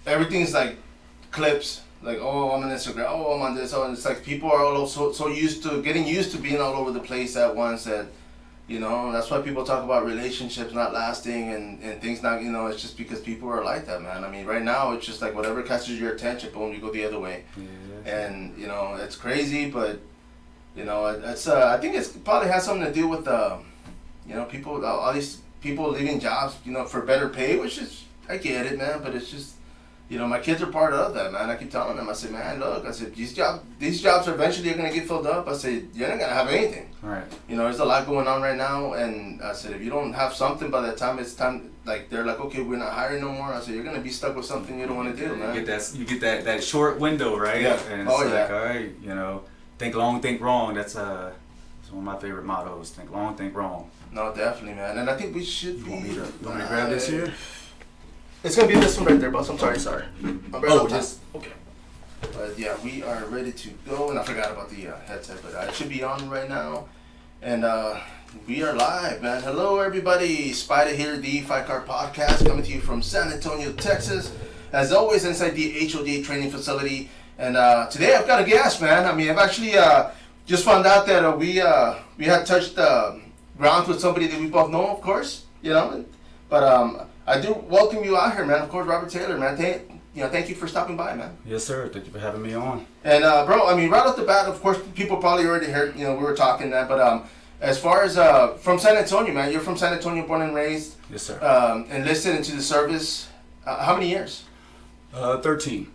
everything's like clips. Like, oh, I'm on Instagram. Oh, I'm on this. Oh, and it's like people are all so used to getting used to being all over the place at once that, that's why people talk about relationships not lasting and things not, it's just because people are like that, man. I mean, right now it's just like whatever catches your attention, boom, you go the other way. Yeah. And, it's crazy, but, it's I think it's probably has something to do with, people, all these people leaving jobs, for better pay, which is, I get it, man, but it's just, my kids are part of that, man. I keep telling them, I said, man, look, I said, these jobs eventually are going to get filled up. I said, you're not going to have anything. Right. There's a lot going on right now, and I said, if you don't have something by the time it's time, like, they're like, okay, we're not hiring no more. I said, you're going to be stuck with something you don't want to do, man. You get that short window, right? Yeah. And it's like, all right, think long, think wrong. That's one of my favorite mottos. Think long, think wrong. No, definitely, man. And I think we should You want me to grab this here? It's going to be this one right there, boss. I'm sorry. Just okay. But yeah, we are ready to go. And I forgot about the headset, but it should be on right now. And we are live, man. Hello, everybody. sPidA here, the 5-Car Podcast, coming to you from San Antonio, Texas. As always, inside the HOD training facility. And today I've got a guest, man. I mean, I've actually just found out that we had touched grounds with somebody that we both know, of course, But I do welcome you out here, man. Of course, Robet Taylor, man. Thank you for stopping by, man. Yes, sir. Thank you for having me on. And bro, I mean, right off the bat, of course, people probably already heard. We were talking that, but as far as from San Antonio, man, you're from San Antonio, born and raised. Yes, sir. Enlisted into the service. How many years? 13.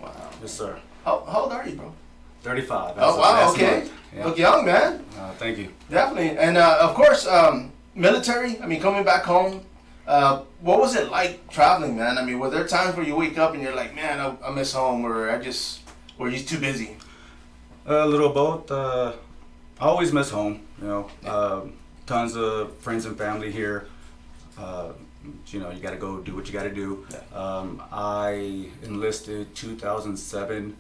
Wow. Yes, sir. How old are you, bro? 35. Oh, wow. Okay. Yeah. Look young, man. Thank you. Definitely. And of course, military. I mean, coming back home. What was it like traveling, man? I mean, were there times where you wake up and you're like, man, I miss home, or were you too busy? A little both. I always miss home, tons of friends and family here. You got to go do what you got to do. Yeah. I enlisted 2007.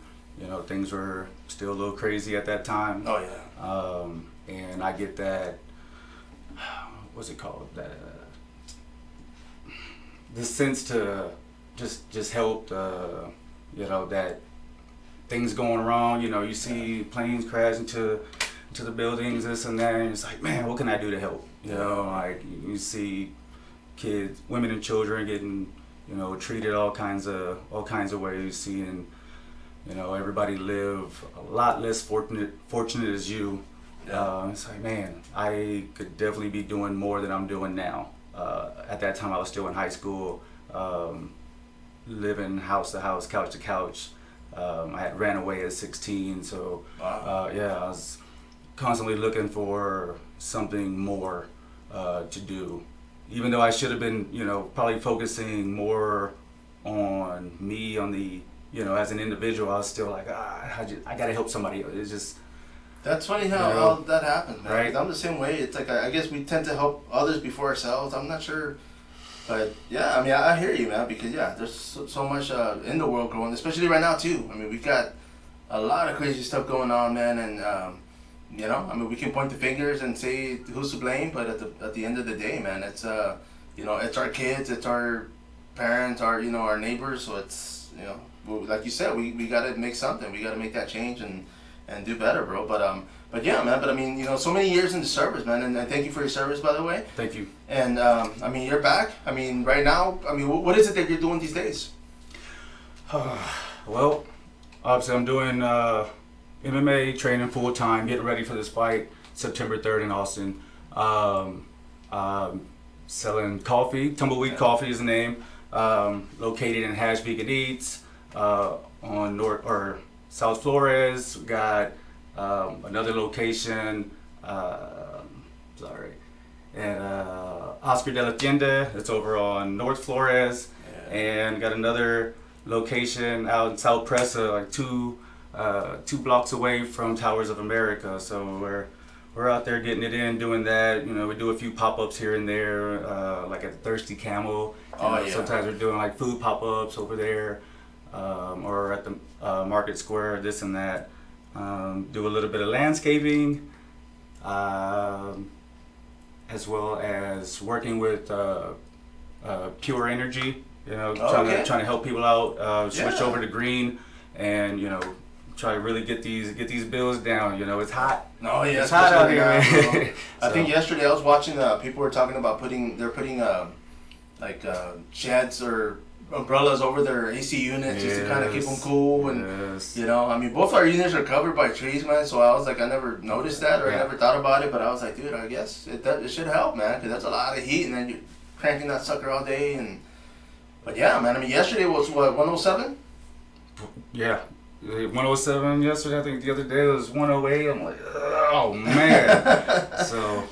Things were still a little crazy at that time. Oh, yeah. And I get that, what's it called? The sense to just help, that things going wrong. You see planes crash into the buildings, this and that, and it's like, man, what can I do to help? Like you see kids, women and children getting, treated all kinds of ways, seeing, everybody live a lot less fortunate as you. Yeah. It's like, man, I could definitely be doing more than I'm doing now. At that time, I was still in high school, living house to house, couch to couch. I had ran away at 16, so wow. I was constantly looking for something more to do. Even though I should have been, probably focusing more on me, on the, as an individual, I was still like, I gotta help somebody else. It's just. That's funny how that happens, man. Right. I'm the same way. It's like, I guess we tend to help others before ourselves. I'm not sure. But, yeah, I mean, I hear you, man, because, yeah, there's so much in the world going, especially right now, too. I mean, we've got a lot of crazy stuff going on, man, and, I mean, we can point the fingers and say who's to blame, but at the end of the day, man, it's, it's our kids, it's our parents, our neighbors, so it's, like you said, we got to make something. We got to make that change and do better, bro. But yeah, man. But I mean, so many years in the service, man. And thank you for your service, by the way. Thank you. And I mean, you're back. I mean, right now. I mean, what is it that you're doing these days? Well, obviously, I'm doing MMA training full time, getting ready for this fight September 3rd in Austin. Selling coffee. Tumbleweed Coffee is the name. Located in Hash Vegan Eats on South Flores. We got another location, and Oscar de la Tienda. It's over on North Flores, and got another location out in South Presa, like two blocks away from Towers of America. So we're out there getting it in, doing that. We do a few pop-ups here and there, like at Thirsty Camel. Sometimes we're doing like food pop-ups over there. Or at the Market Square, this and that. Do a little bit of landscaping, as well as working with Pure Energy You know, Okay. trying to help people out. Switch Yeah. over to green, and you know, try to really get these bills down. You know, it's hot. No, yeah, It's hot out here, man. man. I So- think yesterday I was watching. People were talking about putting sheds or umbrellas over their AC units just to kind of keep them cool. And Yes. you know, I mean, both our units are covered by trees, man. So I was like, I never noticed that, or I Yeah. never thought about it. But I was like, dude, I guess it should help, man, because that's a lot of heat, and then you're cranking that sucker all day. But yeah, man. I mean, yesterday was what, 107? Yeah. 107 yesterday. I think the other day it was 108. I'm like, oh man. So,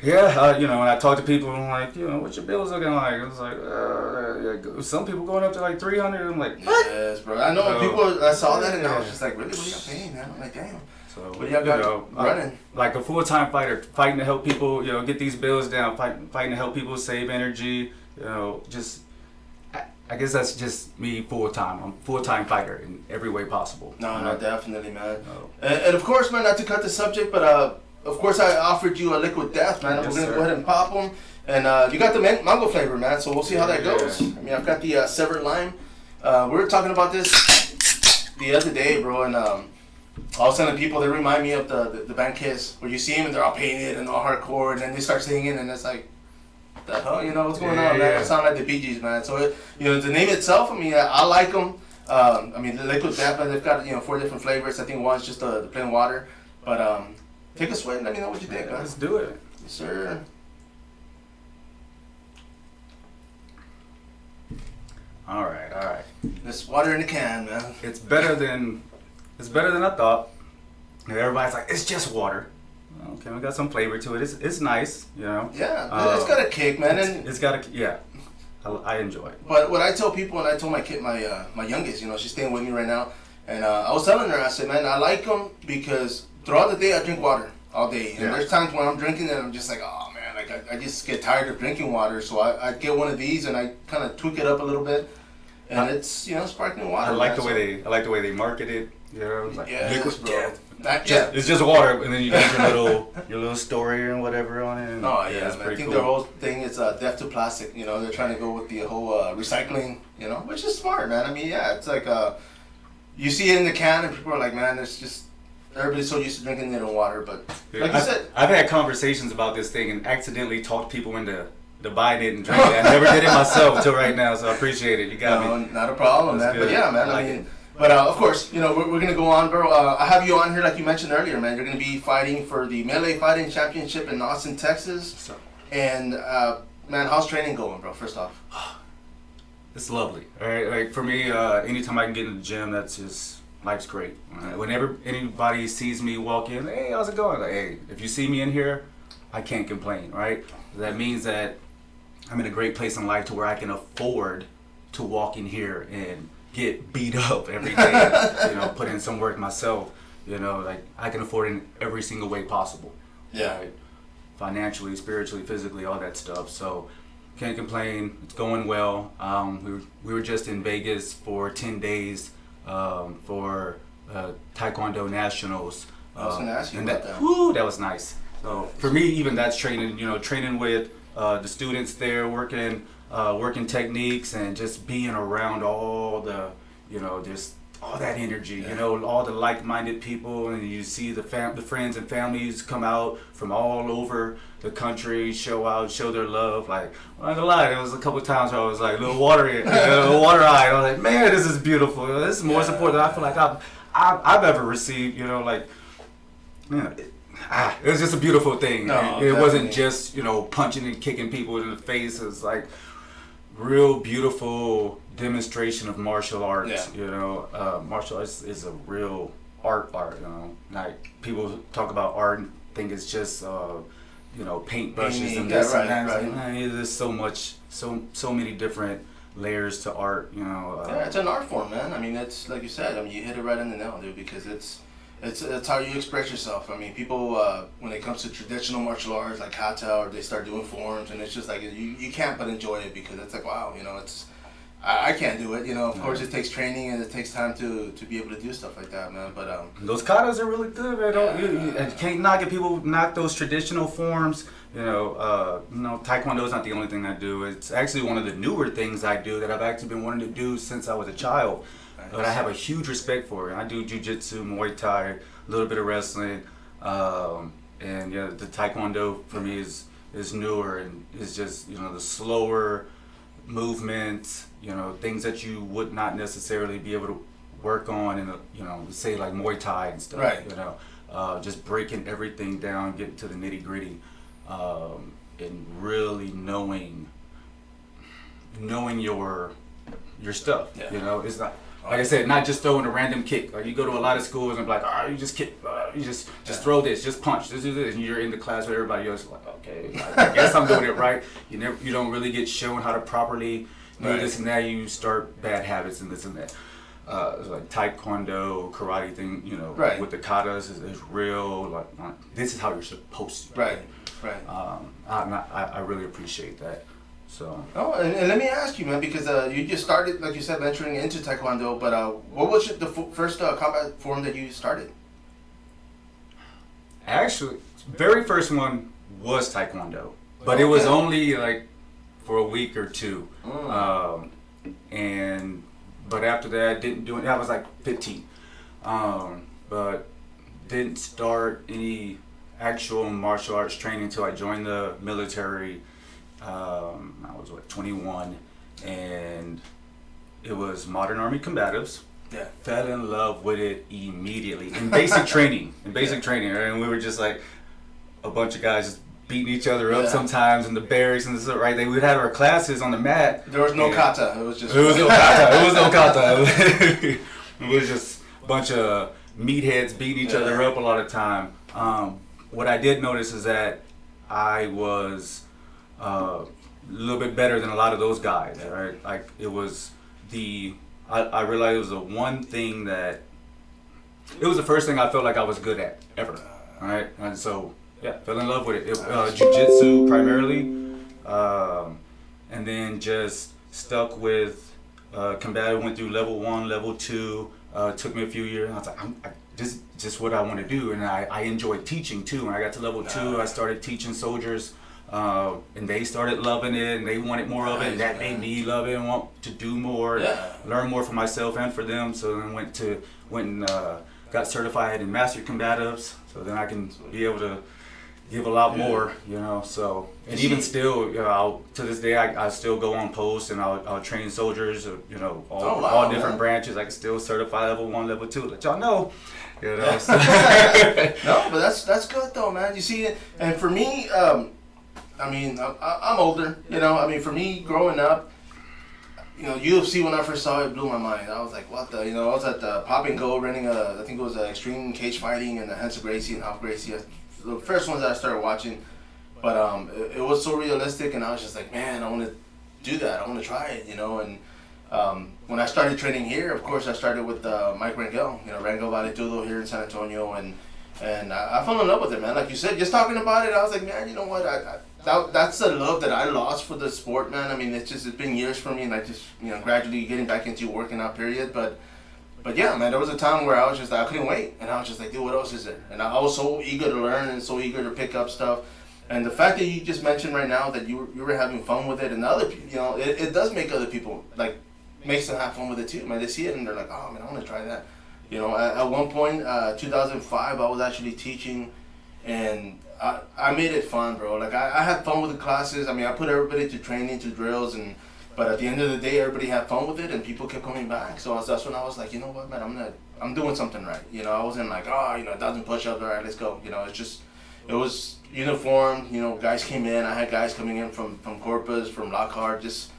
yeah, you know, when I talk to people, I'm like, you know, what's your bills looking like? It was like, yeah, some people going up to like 300. I'm like, what? Yes, bro. I know So, people. I saw that and I was yeah. just like, really, what are y'all paying, man? I'm like, damn. So, What do y'all got running? Like a full-time fighter, fighting to help people, you know, get these bills down, fighting to help people save energy, you know, just, I guess that's just me full-time. I'm a full-time fighter in every way possible. No, definitely, man. No. And of course, man, not to cut the subject, but of course, I offered you a liquid death, man. Yes, We're gonna sir. go ahead and pop them, and you got the mango flavor, man. So we'll see how that Yeah. goes. I mean, I've got the severed lime. We were talking about this the other day, bro, and all of a sudden, people they remind me of the band Kiss, where you see them and they're all painted and all hardcore, and then they start singing, and it's like, the hell, you know what's going on, man? Yeah. It sound like the Bee Gees, man. So you know, the name itself, I mean, I like them. I mean, the liquid death, they've got 4 different flavors. I think one's just the plain water, but take a swig and let me know what you think, Yeah, man. let's do it. Yes, sir. All right. There's water in the can, man. It's better than I thought. And everybody's like, it's just water. Okay, we got some flavor to it. It's nice, you know. Yeah, it's got a kick, man. And It's got a, yeah. I enjoy it. but what I tell people, and I told my kid, my youngest, you know, she's staying with me right now, and I was telling her, I said, man, I like them because throughout the day I drink water all day, and Yeah. there's times when I'm drinking and I'm just like, oh man, like I just get tired of drinking water, so I get one of these and I kind of tweak it up a little bit, and it's sparkling water. I like man, the way they market it. You know, it's like yeah, liquid bro. death. Yeah. It's just water, and then you got your little story and whatever on it. And Oh yeah, it's man. I pretty think cool. their whole thing is death to plastic. You know, they're trying to go with the whole recycling. You know, which is smart, man. I mean, yeah, it's like you see it in the can, and people are like, man, it's just everybody's so used to drinking it in water. But like you said, I've had conversations about this thing and accidentally talked people into buying it and drinking it. I never did it myself until right now, so I appreciate it. You got no, me. not a problem, That's man. But good. yeah, man. I like I mean, it. but of course, you know, we're gonna go on, bro. I have you on here, like you mentioned earlier, man. You're gonna be fighting for the Melee Fighting Championship in Austin, Texas. So, And man, how's training going, bro? First off. it's lovely. All right, like for me, anytime I can get in the gym, that's just life's great. Whenever anybody sees me walk in, hey, how's it going? Like, hey, if you see me in here, I can't complain, right? That means that I'm in a great place in life to where I can afford to walk in here and get beat up every day. You know, put in some work myself. You know, like I can afford it in every single way possible. Yeah. Right? Financially, spiritually, physically, all that stuff. So can't complain. It's going well. We were just in Vegas for 10 days for Taekwondo Nationals. I was gonna ask you and about that. Whew, that was nice. So for me, even that's training. You know, training with the students there, working techniques, and just being around all the, you know, just all that energy. Yeah. You know, all the like-minded people, and you see the friends and families come out from all over the country, show their love. Like, I'm not gonna lie, there was a couple of times where I was like a little watery, a little water-eyed. I was like, man, this is beautiful. This is more support than I feel like I've ever received. You know, like, man. It was just a beautiful thing. No, it wasn't definitely. just, you know, punching and kicking people in the face. It was like real beautiful demonstration of martial arts. Yeah. You know, martial arts is a real art. You know, like people talk about art and think it's just you know, paintbrushes Painting, and yeah, this and right, that. It's like, right. man, there's so many different layers to art. You know. Yeah, it's an art form, man. I mean, it's like you said. I mean, you hit it right on the nail, dude. Because it's how you express yourself. I mean, people when it comes to traditional martial arts like kata, or they start doing forms, and it's just like you can't but enjoy it because it's like, wow, you know, I can't do it. You know, of course, it takes training and it takes time to be able to do stuff like that, man. But those katas are really good, man. You can't knock it. People knock those traditional forms. Taekwondo is not the only thing I do. It's actually one of the newer things I do that I've actually been wanting to do since I was a child. Nice. But I have a huge respect for it. I do jiu-jitsu, Muay Thai, a little bit of wrestling, and the Taekwondo for me is newer and is just the slower movements, things that you would not necessarily be able to work on in say like Muay Thai and stuff. Right. Just breaking everything down, getting to the nitty gritty. And really knowing your stuff. Yeah. It's not like I said, not just throwing a random kick. Like you go to a lot of schools and be like, you just kick, you just throw this, just punch, this, and you're in the class with everybody else. Like, okay, I guess I'm doing it right. You don't really get shown how to properly do this and that. You start bad habits and this and that. It's like Taekwondo, karate thing, with the katas is real. Like this is how you're supposed to. Right. Right. I really appreciate that. So. Oh, and let me ask you, man, because you just started, like you said, venturing into Taekwondo. But what was the first combat form that you started? Actually, very first one was Taekwondo, but it was only like for a week or two, but after that, I didn't do it. I was like 15, but didn't start any actual martial arts training until I joined the military. I was 21, and it was Modern Army Combatives. Yeah. Fell in love with it immediately in basic training. And we were just like a bunch of guys just beating each other up sometimes in the barracks and stuff. Right? We'd have our classes on the mat. There was no kata. It was just. It was no kata. It was just a bunch of meatheads beating each other up a lot of time. What I did notice is that I was a little bit better than a lot of those guys, right? Like it was I realized it was the one thing that, it was the first thing I felt like I was good at, ever, right? And so, fell in love with it. Jiu-jitsu primarily, and then just stuck with combative, went through level 1, level 2, took me a few years, and I was like, this is just what I want to do, and I enjoyed teaching too. When I got to level 2, I started teaching soldiers, and they started loving it, and they wanted more of it, and that made me love it and want to do more, learn more for myself and for them. So then went and got certified in Master Combatives, so then I can be able to give a lot more, So, and even still, to this day, I still go on post and I'll train soldiers, all different branches. I can still certify level 1, level 2. Let y'all know. So. No, but that's good though, man. You see, and for me, I'm older. For me, growing up, UFC when I first saw it blew my mind. I was like, what the? I was at the Pop and Go renting I think it was Extreme Cage Fighting and the Hansa Gracie and Half Gracie. The first ones that I started watching, but it was so realistic, and I was just like, man, I want to do that. I want to try it, And when I started training here, of course, I started with Mike Rangel, Rangel Vale Tudo here in San Antonio, and I fell in love with it, man. Like you said, just talking about it, I was like, man, you know what? That's the love that I lost for the sport, man. It's been years for me, and I just, gradually getting back into working out period, but yeah, man, there was a time where I was just, I couldn't wait, and I was just like, dude, what else is there? And I was so eager to learn and so eager to pick up stuff, and the fact that you just mentioned right now that you were having fun with it, and other people, it does make other people, like, makes them have fun with it too, man. They see it and they're like, oh man, I want to try that. At one point, 2005, I was actually teaching, and I made it fun, bro. Like I had fun with the classes. I put everybody to training, to drills, but at the end of the day, everybody had fun with it, and people kept coming back. So that's when I was like, you know what, man, I'm doing something right. I wasn't like, 1,000 push-ups, all right, let's go. It was uniform. Guys came in. I had guys coming in from Corpus, from Lockhart, just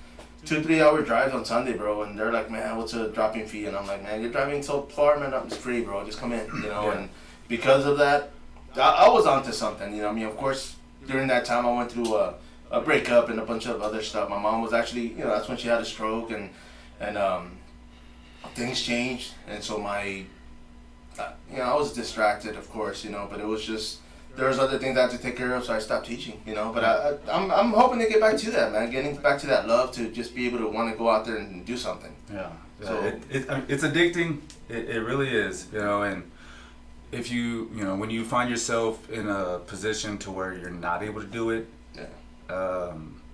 2-3 hour drives on Sunday, bro, and they're like, man, what's a dropping fee? And I'm like, man, you're driving so far, man, it's free, bro, just come in, and because of that, I was onto something, of course, during that time, I went through a breakup and a bunch of other stuff. My mom was actually, that's when she had a stroke, and things changed, and so I was distracted, of course, but it was just, there's other things I had to take care of, so I stopped teaching, you know. But I'm hoping to get back to that, man. Getting back to that love to just be able to want to go out there and do something. Yeah. So It's addicting. It really is, you know. And if you know, when you find yourself in a position to where you're not able to do it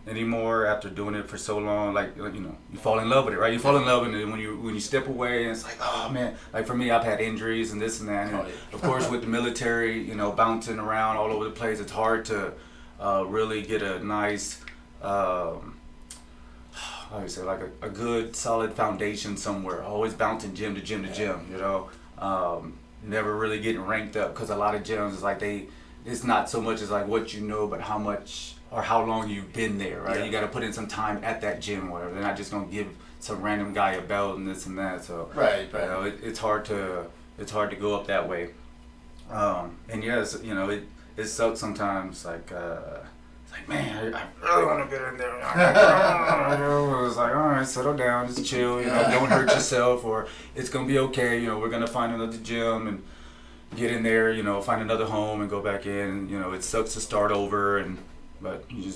anymore after doing it for so long, like, you know, you fall in love with it, right? You fall in love, and then when you step away, and it's like, oh man, like for me, I've had injuries and this and that, and of course with the military, you know, bouncing around all over the place, it's hard to really get a nice, how do you say, like a good solid foundation somewhere. Always bouncing gym to gym to gym, you know. Never really getting ranked up, because a lot of gyms is like it's not so much as like what you know, but how much or how long you've been there, right? Yeah. You got to put in some time at that gym, or whatever. They're not just gonna give some random guy a belt and this and that. So right. you know, it's hard to go up that way. And yes, you know, it sucks sometimes. Like it's like, man, I really want to get in there. It's like, all right, settle down, just chill. You know, don't hurt yourself, or it's gonna be okay. You know, we're gonna find another gym and get in there. You know, find another home and go back in. You know, it sucks to start over, but you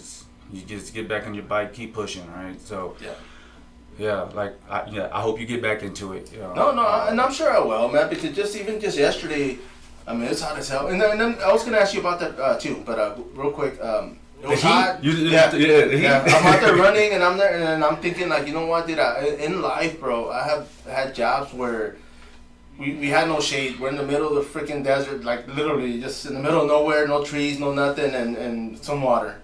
just get back on your bike, keep pushing, right? So yeah, like I hope you get back into it. You know? No, and I'm sure I will, man. Because just yesterday, I mean, it's hot as hell. And then I was gonna ask you about that too, but real quick, it was hot. Yeah. I'm out there running, and I'm there, and I'm thinking, like, you know what, dude? In life, bro, I have had jobs where we had no shade. We're in the middle of the freaking desert, like literally just in the middle of nowhere, no trees, no nothing, and some water.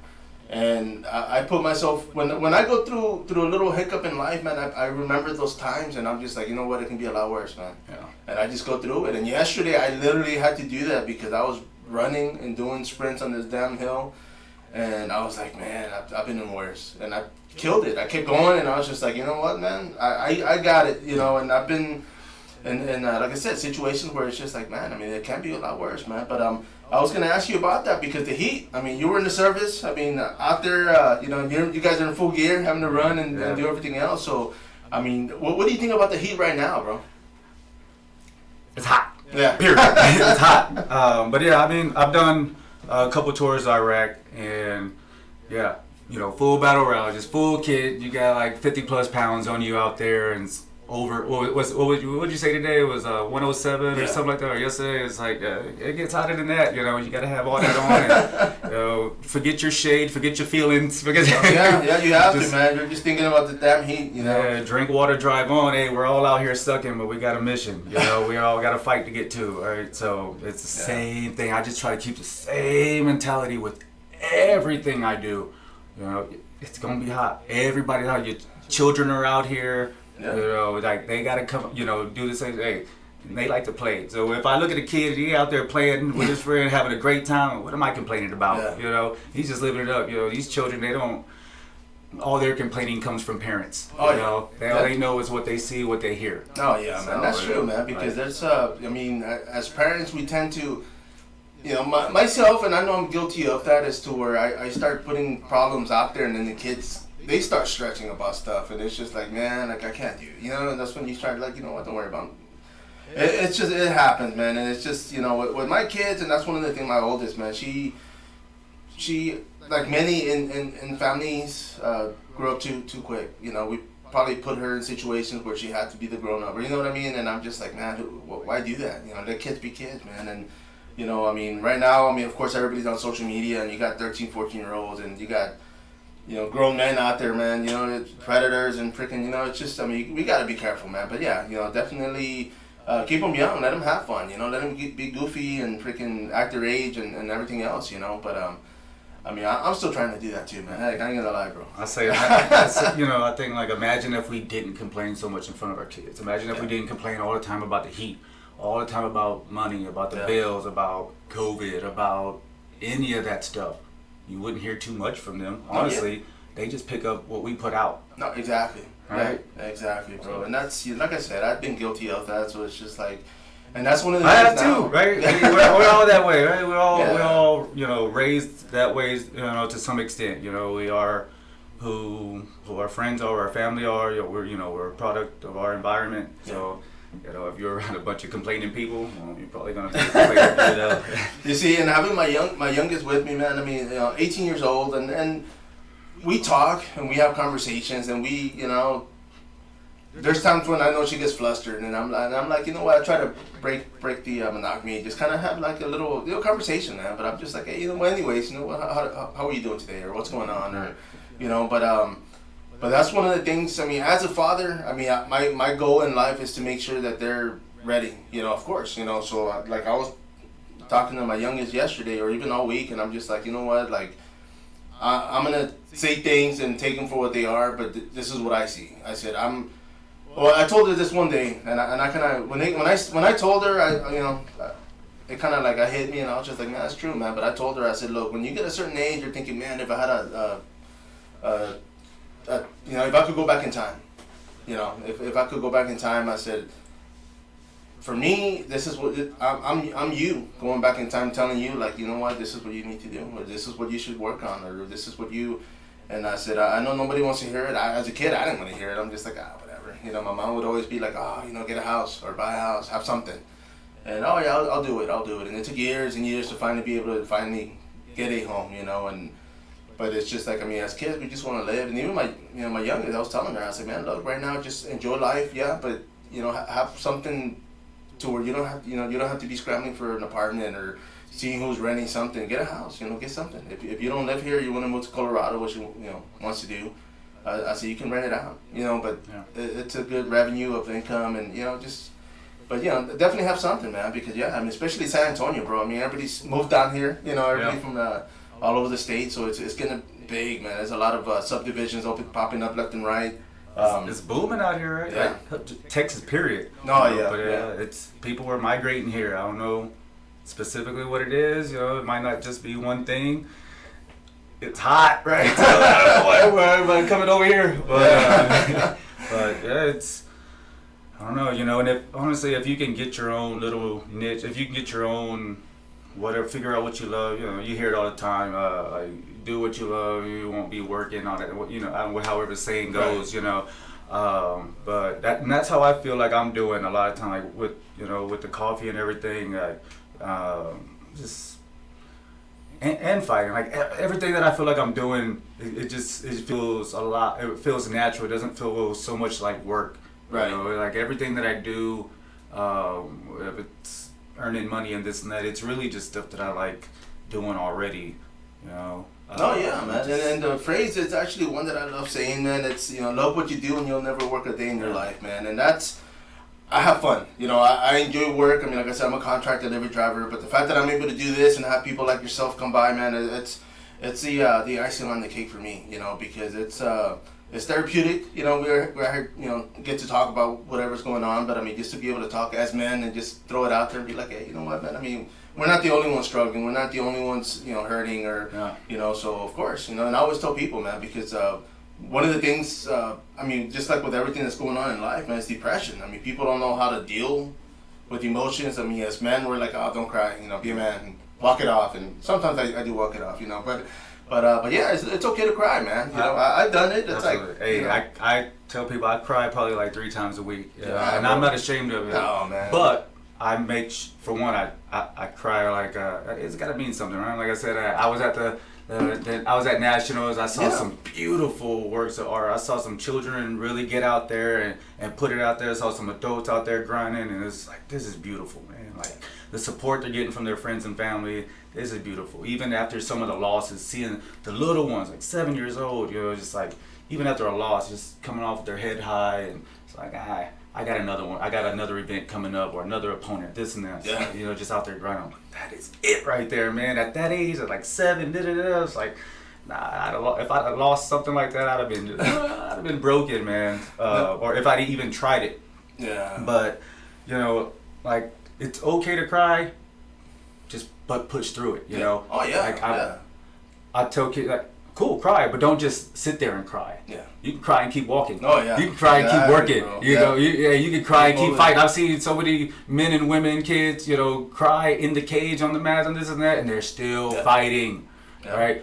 And I put myself, when I go through a little hiccup in life, man, I remember those times, and I'm just like, you know what, it can be a lot worse, man. Yeah. And I just go through it. And yesterday I literally had to do that because I was running and doing sprints on this damn hill, and I was like, man, I've been in worse, and I killed it. I kept going, and I was just like, you know what, man, I got it, you know. And I've been in like I said, situations where it's just like, man, I mean, it can be a lot worse, man. But I was gonna ask you about that because the heat. I mean, you were in the service. I mean, out there, you know, you guys are in full gear, having to run and do everything else. So, I mean, what do you think about the heat right now, bro? It's hot. Yeah. Period. It's hot. But yeah, I mean, I've done a couple tours of Iraq, and yeah, you know, full battle royale, just full kit. You got like 50 plus pounds on you out there, and over. What would you say today? It was 107 or something like that. Or yesterday, it's like it gets hotter than that. You know, you got to have all that on. And, you know, forget your shade, forget your feelings. Because yeah, you have to, man. You're just thinking about the damn heat. You know. Yeah, drink water, drive on. Hey, we're all out here sucking, but we got a mission. You know, we all got a fight to get to. All right, so it's the same thing. I just try to keep the same mentality with everything I do. You know, it's gonna be hot. Everybody out. Your children are out here. You know, like they gotta come. You know, do the same thing. They like to play. So if I look at a kid, he out there playing with his friend, having a great time. What am I complaining about? Yeah. You know, he's just living it up. You know, these children, they don't. All their complaining comes from parents. Oh, you know, all they know is what they see, what they hear. Oh yeah, So, man, that's true, man. Because there's, I mean, as parents, we tend to, you know, myself, and I know I'm guilty of that, is to where I start putting problems out there, and then the kids, they start stretching about stuff, and it's just like, man, like I can't do it, you know. And that's when you start like, you know what, don't worry about it. It's just, it happens, man. And it's just, you know, with my kids, and that's one of the things. My oldest, man, she like many in families grew up too quick. You know, we probably put her in situations where she had to be the grown up, or you know what I mean. And I'm just like, man, why do that? You know, let kids be kids, man. And you know, I mean, right now, I mean, of course, everybody's on social media, and you got 13, 14-year-olds, and you got, you know, grown men out there, man. You know, it's predators and freaking, you know, it's just, I mean, we gotta be careful, man. But yeah, you know, definitely keep them young, let them have fun, you know, let them be goofy and freaking act their age and everything else, you know. But I mean, I'm still trying to do that too, man. Heck, I ain't gonna lie, bro. I say, you know, I think, like, imagine if we didn't complain so much in front of our kids. Imagine if we didn't complain all the time about the heat, all the time about money, about the bills, about COVID, about any of that stuff. You wouldn't hear too much from them. Honestly, they just pick up what we put out. No, exactly. Right? Yeah, exactly, bro. And that's, like I said, I've been guilty of that, so it's just like, and that's one of the I things have now. too, right? We're all that way, right? We're all, you know, raised that way, you know, to some extent. You know, we are who our friends are, our family are. We're a product of our environment. So You know, if you're around a bunch of complaining people, well, you're probably gonna be complaining. You know. You see, and having my youngest with me, man. I mean, 18 years old, and we talk and we have conversations, and we, there's times when I know she gets flustered, and I'm like, you know what? I try to break the monotony, just kind of have like a little conversation, man. But I'm just like, hey, anyways, how are you doing today, or what's going on, or, but that's one of the things. I mean, as a father, I mean, my goal in life is to make sure that they're ready. Of course, So like I was talking to my youngest yesterday, or even all week, and I'm just like, you know what, like. I'm gonna say things and take them for what they are, but this is what I see. I said I told her this one day, and I kind of when I told her, it kind of like I hit me, and I was just like, man, that's true, man. But I told her, I said, look, when you get a certain age, you're thinking, man, if I had if I could go back in time, if I could go back in time, I said. For me, this is what I'm you going back in time, telling you, like, you know what, this is what you need to do, or this is what you should work on, or this is what you. And I said, I know nobody wants to hear it. As a kid, I didn't want to hear it. I'm just like, whatever. My mom would always be like, get a house or buy a house, have something, and I'll do it. And it took years and years to finally be able to get a home, and. But it's just like, I mean, as kids, we just want to live. And even my youngest, I was telling her, I said, man, look, right now, just enjoy life, yeah, but have something. To where you don't have to be scrambling for an apartment or seeing who's renting something. Get a house, get something. If you don't live here, you want to move to Colorado, which wants to do. I say you can rent it out, but it's a good revenue of income, and but definitely have something, man, because I mean, especially San Antonio, bro. I mean, everybody's moved down here, everybody from all over the state, so it's getting big, man. There's a lot of subdivisions popping up left and right. It's booming out here, right? Yeah. Like, Texas, period. No, yeah. But it's people are migrating here. I don't know specifically what it is. It might not just be one thing. It's hot, right? So I don't know why everybody coming over here. But it's. I don't know, and if you can get your own little niche, if you can get your own whatever, figure out what you love. You hear it all the time. Like, do what you love. You won't be working on it. However the saying goes. Right. But that's how I feel like I'm doing a lot of time. Like with the coffee and everything. Like just and fighting. Like everything that I feel like I'm doing, it feels a lot. It feels natural. It doesn't feel so much like work. Right. Like everything that I do, if it's earning money and this and that, it's really just stuff that I like doing already, Oh yeah, man. And the phrase is actually one that I love saying, man. It's love what you do and you'll never work a day in your life, man. And that's, I have fun. I enjoy work. I mean, like I said, I'm a contract delivery driver, but the fact that I'm able to do this and have people like yourself come by, man, it's the icing on the cake for me, because it's therapeutic. We're here, get to talk about whatever's going on, but I mean, just to be able to talk as men and just throw it out there and be like, hey, you know what, man? I mean, we're not the only ones struggling. We're not the only ones, hurting or, so of course, and I always tell people, man, because one of the things, I mean, just like with everything that's going on in life, man, it's depression. I mean, people don't know how to deal with emotions. I mean, as men, we're like, don't cry, be a man, and walk it off. And sometimes I do walk it off, but yeah, it's okay to cry, man. I've done it. It's like, hey, I tell people I cry probably like 3 times a week, and I'm not ashamed of it. No, man. But I make for one, I cry like it's got to mean something, right? Like I said, I was at I was at Nationals. I saw some beautiful works of art. I saw some children really get out there and put it out there. I saw some adults out there grinding, and it's like, this is beautiful, man. Like the support they're getting from their friends and family. This is beautiful. Even after some of the losses, seeing the little ones, like 7 years old, just like, even after a loss, just coming off with their head high, and it's like, I got another one. I got another event coming up, or another opponent, this and that. Yeah. So, just out there grinding. I'm like, that is it right there, man. At that age, at like 7, it's like, nah, if I'd have lost something like that, I'd have been broken, man. Or if I'd even tried it. Yeah. But, like, it's okay to cry, but push through it, know? Oh, yeah. Like, I tell kids, like, cool, cry, but don't just sit there and cry. Yeah. You can cry and keep walking. Oh, yeah. You can cry and keep working. Bro. You can cry and keep fighting. I've seen so many men and women, kids, cry in the cage on the mats and this and that, and they're still fighting, right?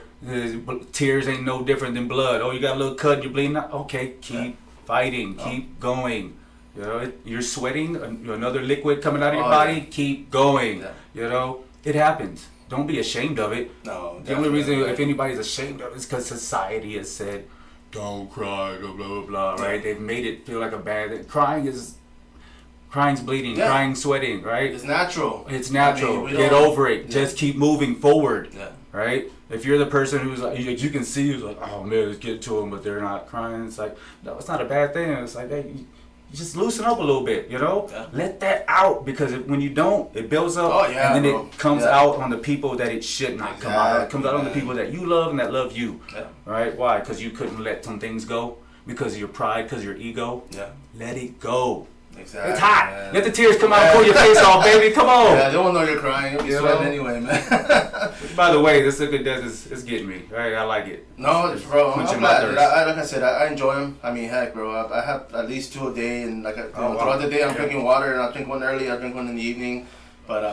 Tears ain't no different than blood. Oh, you got a little cut, you're bleeding out? Okay, keep fighting, keep going. You know, you're sweating, another liquid coming out of your Oh, body. yeah. Keep going. Yeah. You know, it happens. Don't be ashamed of it. No, The only reason definitely. if anybody's ashamed of it is because society has said, "Don't cry," blah blah blah. Blah, right? They've made it feel like a bad thing. Crying's bleeding. Yeah. Crying's sweating. Right? It's natural. It's natural. I mean, Get over it. Just keep moving forward. Yeah. Right? If you're the person who's like, you can see who's like, oh man, let's get to them, but they're not crying. It's like, no, it's not a bad thing. It's like, hey, you just loosen up a little bit, you know? Yeah. Let that out, because when you don't, it builds up, Oh, yeah, and then bro. it comes Yeah. out on the people that it should not come out on. It comes out on the Exactly, people that you love and that love you. Yeah. Right? Why? Because you couldn't let some things go because of your pride, because of your ego. Yeah. Let it go. Exactly. It's hot. Man. Let the tears come out and pull your face off, baby. Come on. Yeah, they won't know you're crying. You'll be You sweating know? anyway, man. By the way, this liquor death is getting me. Right? I like it. No, bro, Quenching I'm my glad. thirst. Dude. I like I said, I enjoy them. I mean, heck, bro, I have at least 2 a day, and like wow. throughout the day, I'm Yeah. drinking water, and I drink one early, I drink one in the evening. But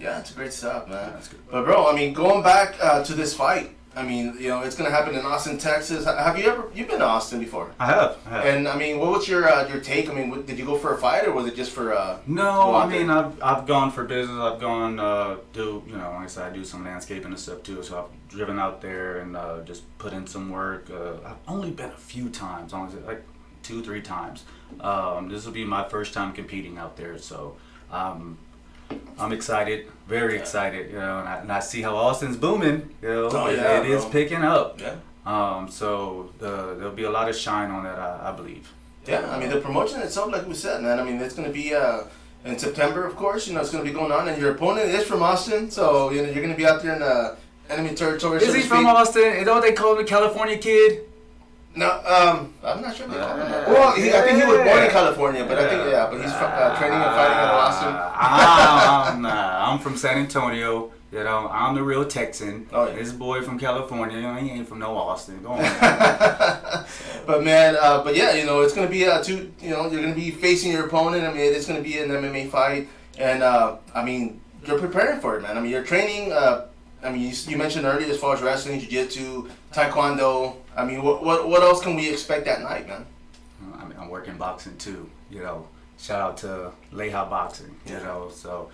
yeah, it's great stuff, man. That's good. But bro, I mean, going back to this fight, I mean, you know, it's gonna happen in Austin, Texas. Have you've been to Austin before? I have. And I mean, what was your take? I mean, did you go for a fight, or was it just for? No, I mean, I've gone for business. I've gone like I said, I do some landscaping and stuff too. So I've driven out there and just put in some work. I've only been a few times, honestly, like 2-3 times. This will be my first time competing out there, so I'm excited, very excited. You know, and I see how Austin's booming. You know, Oh, yeah, it is bro. picking up. Yeah. So there'll be a lot of shine on that, I believe. Yeah, I mean the promotion itself, like we said, man. I mean it's gonna be in September, of course. You know it's gonna be going on, and your opponent is from Austin, so you know you're gonna be out there in enemy territory. Is so he to from speak. Austin? Is that what they call him, the California kid? No, I'm not sure if they call him that. Well, I think he was born in California, but I think but he's training and fighting out of Austin. I'm from San Antonio. You know, I'm the real Texan. Oh, yeah. This boy from California, you know, he ain't from no Austin. Go on. But man, but yeah, you know, it's gonna be you're gonna be facing your opponent. I mean, it's gonna be an MMA fight, and I mean, you're preparing for it, man. I mean, you're training. I mean, you mentioned earlier as far as wrestling, jiu-jitsu, taekwondo. I mean, what else can we expect that night, man? I mean, I'm working boxing too. You know, shout out to Leha Boxing. You Yeah. know, so.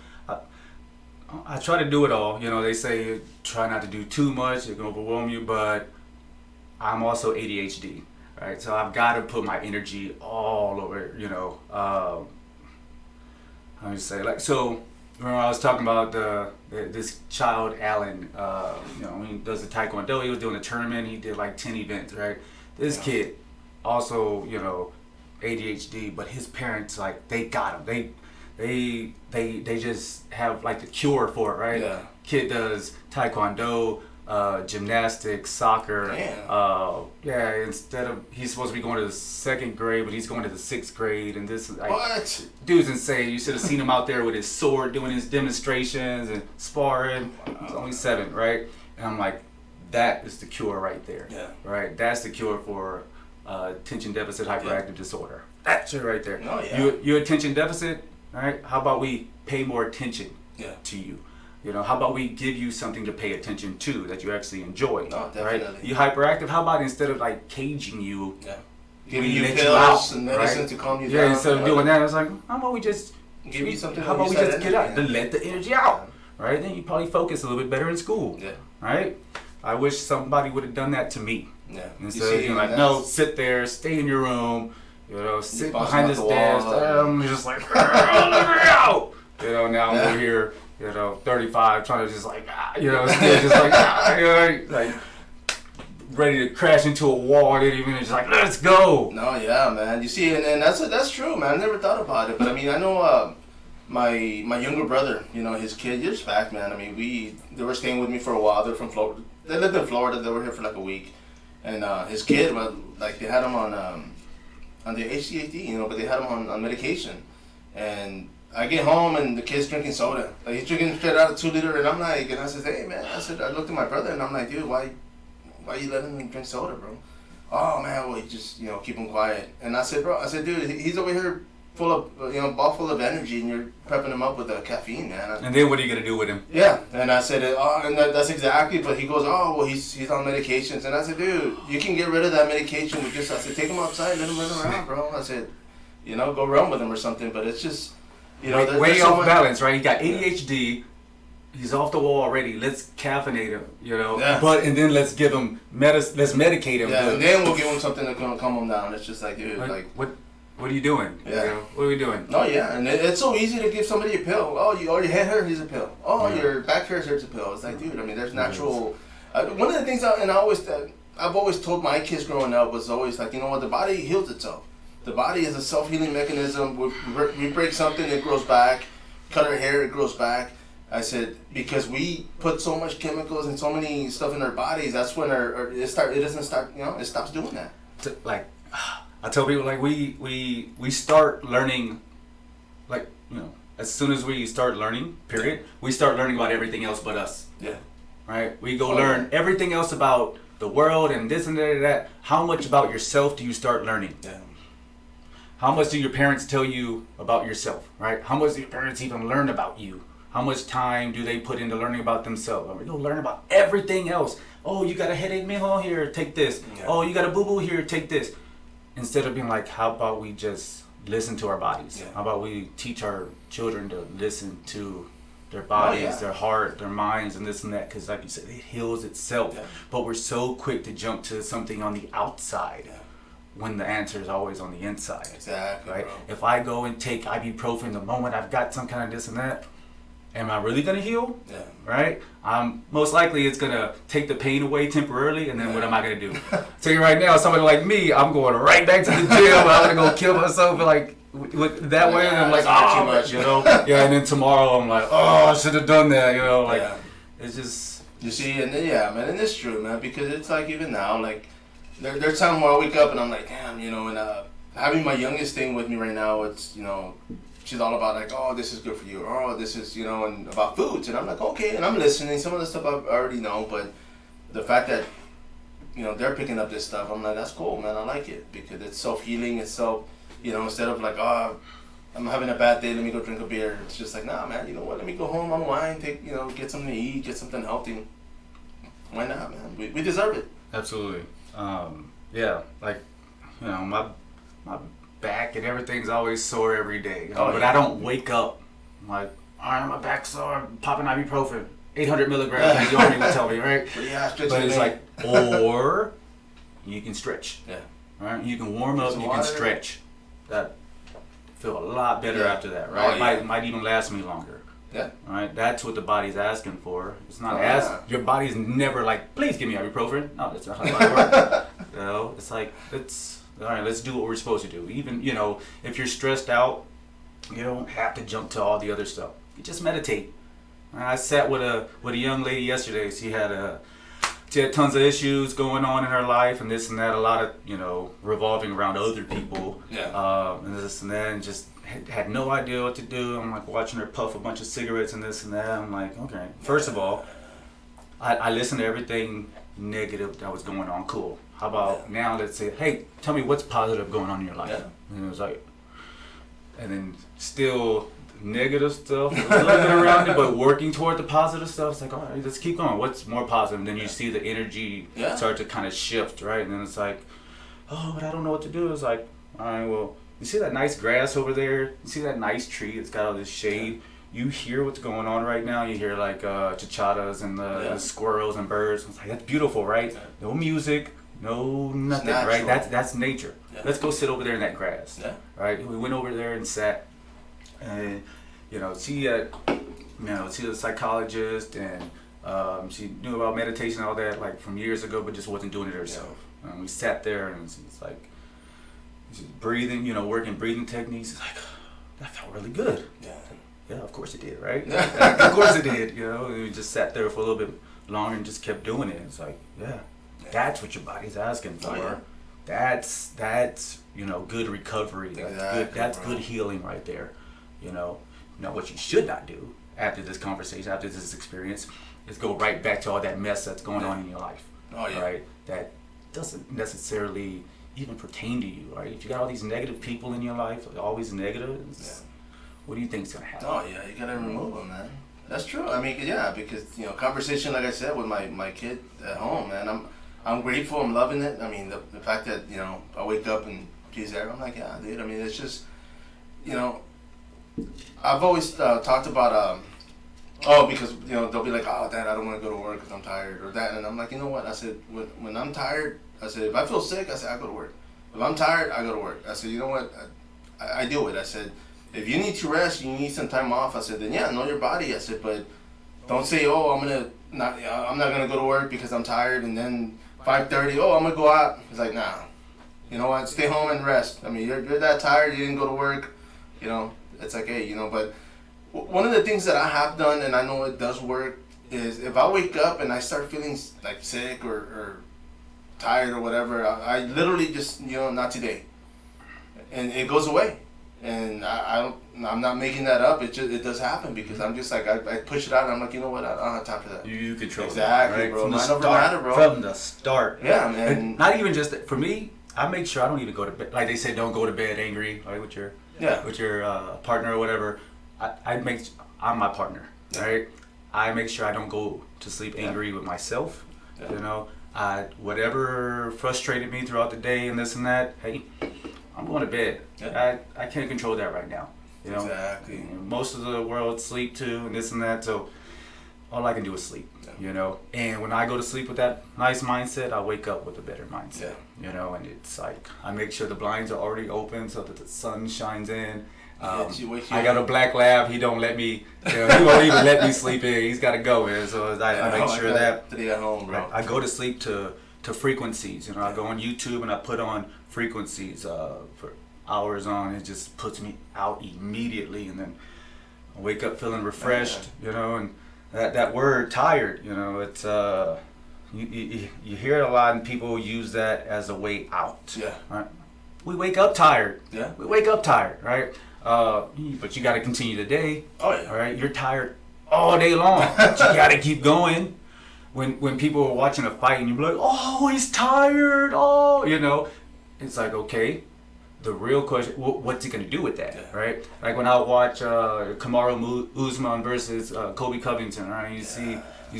I try to do it all. You know, they say try not to do too much, it can overwhelm you, but I'm also ADHD, right? So I've got to put my energy all over, you know. How do you say, like, so remember I was talking about this child, Alan, you know, he does the Taekwondo, he was doing a tournament, he did like 10 events, right? This kid, also, you know, ADHD, but his parents, like, they got him. They just have like the cure for it, right? Yeah. Kid does taekwondo, gymnastics, soccer. Damn. Yeah, instead of, he's supposed to be going to the 2nd grade, but he's going to the 6th grade, and this like, What? dude's insane. You should have seen him out there with his sword doing his demonstrations and sparring. He's only 7, right? And I'm like, that is the cure right there. Yeah. Right? That's the cure for attention deficit hyperactive disorder. That's it right there. Oh, yeah. Your attention deficit, all right? How about we pay more attention to you? You know, how about we give you something to pay attention to that you actually enjoy? No, right? definitely. You hyperactive, how about instead of like caging you, Giving we you let pills out, and medicine right? to calm you Yeah, down. instead of doing that, it's like, how about we just Give you something. how to about we use that just get out, energy, to let the energy out, right? Then you probably focus a little bit better in school, Yeah. right? I wish somebody would have done that to me. Yeah. Instead of being like, no, sit there, stay in your room, you know, sit bouncing behind off this the desk. wall. I'm just like, let me out. You know, now I'm over here, you know, 35, trying to just like, you know, still just like, you know, like ready to crash into a wall. And even just like, let's go. No, yeah, man. You see, and that's true, man. I never thought about it, but I mean, I know my younger brother, you know, his kid years back, man. I mean, they were staying with me for a while. They're from Florida. They lived in Florida. They were here for like a week, and his kid, well, like they had him on the HCAD, you know, but they had him on medication, and I get home and the kid's drinking soda. Like he's drinking straight out of 2 liter, and I'm like, and I said, hey man, I looked at my brother and I'm like, dude, why you letting him drink soda, bro? Oh man, well, you just, you know, keep him quiet. And I said, dude, he's over here full of, you know, ball full of energy, and you're prepping him up with caffeine, man. And then what are you gonna do with him? Yeah, and I said, and that's exactly. But he goes, oh well, he's on medications, and I said, dude, you can get rid of that medication with just. I said, take him outside, let him run around, bro. I said, you know, go run with him or something. But it's just, you know, way there's off so much, balance, right? He got ADHD. He's off the wall already. Let's caffeinate him, you know. Yeah. But and then let's give him let's medicate him. Yeah, and then we'll give him something that's gonna calm him down. It's just like, dude, like what are you doing? Yeah. You know, what are we doing? No, yeah, and it's so easy to give somebody a pill. Oh, your head hurts, here's a pill. Oh, your back hurts, here's a pill. It's like, dude, I mean, there's natural. One of the things I've always told my kids growing up was always like, you know what, the body heals itself. The body is a self-healing mechanism. We break something, it grows back. Cut our hair, it grows back. I said, because we put so much chemicals and so many stuff in our bodies, that's when it stops doing that. Like, I tell people, like, we start learning, like, you know, as soon as we start learning, period, we start learning about everything else but us. Yeah. Right? We go learn everything else about the world and this and that and that. How much about yourself do you start learning? Yeah. How much do your parents tell you about yourself, right? How much do your parents even learn about you? How much time do they put into learning about themselves? I mean, you'll learn about everything else. Oh, you got a headache, mijo? Here, take this. Yeah. Oh, you got a boo-boo? Here, take this. Instead of being like, how about we just listen to our bodies? Yeah. How about we teach our children to listen to their bodies, their heart, their minds, and this and that? Because like you said, it heals itself. Yeah. But we're so quick to jump to something on the outside. Yeah. When the answer is always on the inside. Exactly. Right? Bro. If I go and take ibuprofen the moment I've got some kind of this and that, am I really gonna heal? Yeah. Right? Most likely it's gonna take the pain away temporarily, and then what am I gonna do? Tell you right now, somebody like me, I'm going right back to the gym. I'm gonna go kill myself like with that way, and I'm like, oh, too much, you know? Yeah, and then tomorrow I'm like, oh, I should have done that, you know? Like, it's just. You see, and then man, and it's true, man, because it's like even now, like. There's times where I wake up and I'm like, damn, you know, and having my youngest thing with me right now, it's, you know, she's all about like, oh, this is good for you, oh, this is, you know, and about foods, and I'm like, okay, and I'm listening. Some of the stuff I already know, but the fact that, you know, they're picking up this stuff, I'm like, that's cool, man, I like it, because it's self-healing, it's you know, instead of like, oh, I'm having a bad day, let me go drink a beer. It's just like, nah, man, you know what, let me go home, unwind, you know, get something to eat, get something healthy. Why not, man? We deserve it. Absolutely. Yeah, like, you know, my back and everything's always sore every day. You know? But I don't wake up like, all right, my back's sore, I'm popping ibuprofen, 800 milligrams, the army would tell me, right? But it's like, or you can stretch. Yeah. Right? You can warm up, you can stretch. That feel a lot better after that, right? Might even last me longer. Yeah. All right. That's what the body's asking for. It's not your body's never like, please give me ibuprofen. No, that's not how it works. You know, it's like all right. Let's do what we're supposed to do. Even, you know, if you're stressed out, you don't have to jump to all the other stuff. You just meditate. I sat with a young lady yesterday. She had tons of issues going on in her life and this and that. A lot of, you know, revolving around other people. Yeah. And this and that, and just. Had no idea what to do. I'm like watching her puff a bunch of cigarettes and this and that. I'm like, okay. First of all, I listened to everything negative that was going on. Cool. How about now let's say, hey, tell me what's positive going on in your life. Yeah. And it was like, and then still negative stuff, a little bit around it, but working toward the positive stuff. It's like, all right, let's keep going. What's more positive? And then you see the energy start to kind of shift, right? And then it's like, oh, but I don't know what to do. It's like, all right, well, you see that nice grass over there? You see that nice tree? It's got all this shade. You hear what's going on right now. You hear like chichadas and the squirrels and birds. It's like, that's beautiful, right? Yeah. No music, no nothing, right? That's nature. Yeah. Let's go sit over there in that grass, right? We went over there and sat, and you know, see the psychologist, and she knew about meditation and all that like from years ago, but just wasn't doing it herself. Yeah. And we sat there, and it's like. Breathing, you know, working breathing techniques. It's like, that felt really good. Yeah, of course it did, right? Of course it did, you know. And we just sat there for a little bit longer and just kept doing it. It's like, that's what your body's asking for. Oh, yeah. That's you know, good recovery. That's good healing right there. You know. Now what you should not do after this conversation, after this experience, is go right back to all that mess that's going on in your life. Oh yeah. Right? That doesn't necessarily even pertain to you, right? If you got all these negative people in your life, always negative, what do you think is gonna happen? Oh yeah, you gotta remove them, man. That's true. I mean, because you know, conversation, like I said, with my kid at home, man. I'm grateful. I'm loving it. I mean, the fact that, you know, I wake up and she's there. I'm like, yeah, dude. I mean, it's just you know, I've always talked about because they'll be like, oh, Dad, I don't want to go to work because I'm tired or that, and I'm like, you know what? I said when I'm tired, I said if I feel sick, I said I go to work. If I'm tired, I go to work. I said, you know what? I do it. I said, if you need to rest, you need some time off. I said, then yeah, know your body. I said, but don't say, oh, I'm not gonna go to work because I'm tired, and then 5:30, oh, I'm gonna go out. It's like, nah. You know what? Stay home and rest. I mean, you're that tired. You didn't go to work. It's like, hey, but one of the things that I have done, and I know it does work, is if I wake up and I start feeling like sick or tired or whatever, I literally just, not today, and it goes away. And I'm not making that up. It does happen because I'm just like I push it out and I'm like, you know what? I don't have time for that. You control exactly, right? Bro. From the Mind over start, matter, bro. From the start. Yeah, man. And not even just for me. I make sure I don't even go to bed. Like they say, don't go to bed angry, right? With your partner or whatever. I'm my partner, right? I make sure I don't go to sleep angry with myself. Yeah. Whatever frustrated me throughout the day and this and that. Hey, I'm going to bed. Yeah. I can't control that right now. Exactly. Most of the world sleep too and this and that. So all I can do is sleep. Yeah. And when I go to sleep with that nice mindset, I wake up with a better mindset. Yeah. And it's like I make sure the blinds are already open so that the sun shines in. I got a black lab. He don't let me. He won't even let me sleep in. He's got to go in. So I make sure that at home, bro. I go to sleep to frequencies. I go on YouTube and I put on frequencies for hours on. It just puts me out immediately, and then I wake up feeling refreshed. And that word tired. It's you hear it a lot, and people use that as a way out. Yeah. Right? We wake up tired. Yeah. We wake up tired, right? But you got to continue the day. Oh yeah. All right. You're tired all day long. But you got to keep going. When people are watching a fight and you're like, oh, he's tired. Oh, it's like, okay. The real question, what's he gonna do with that, right? Like when I watch Kamaru Usman versus Kobe Covington, right? You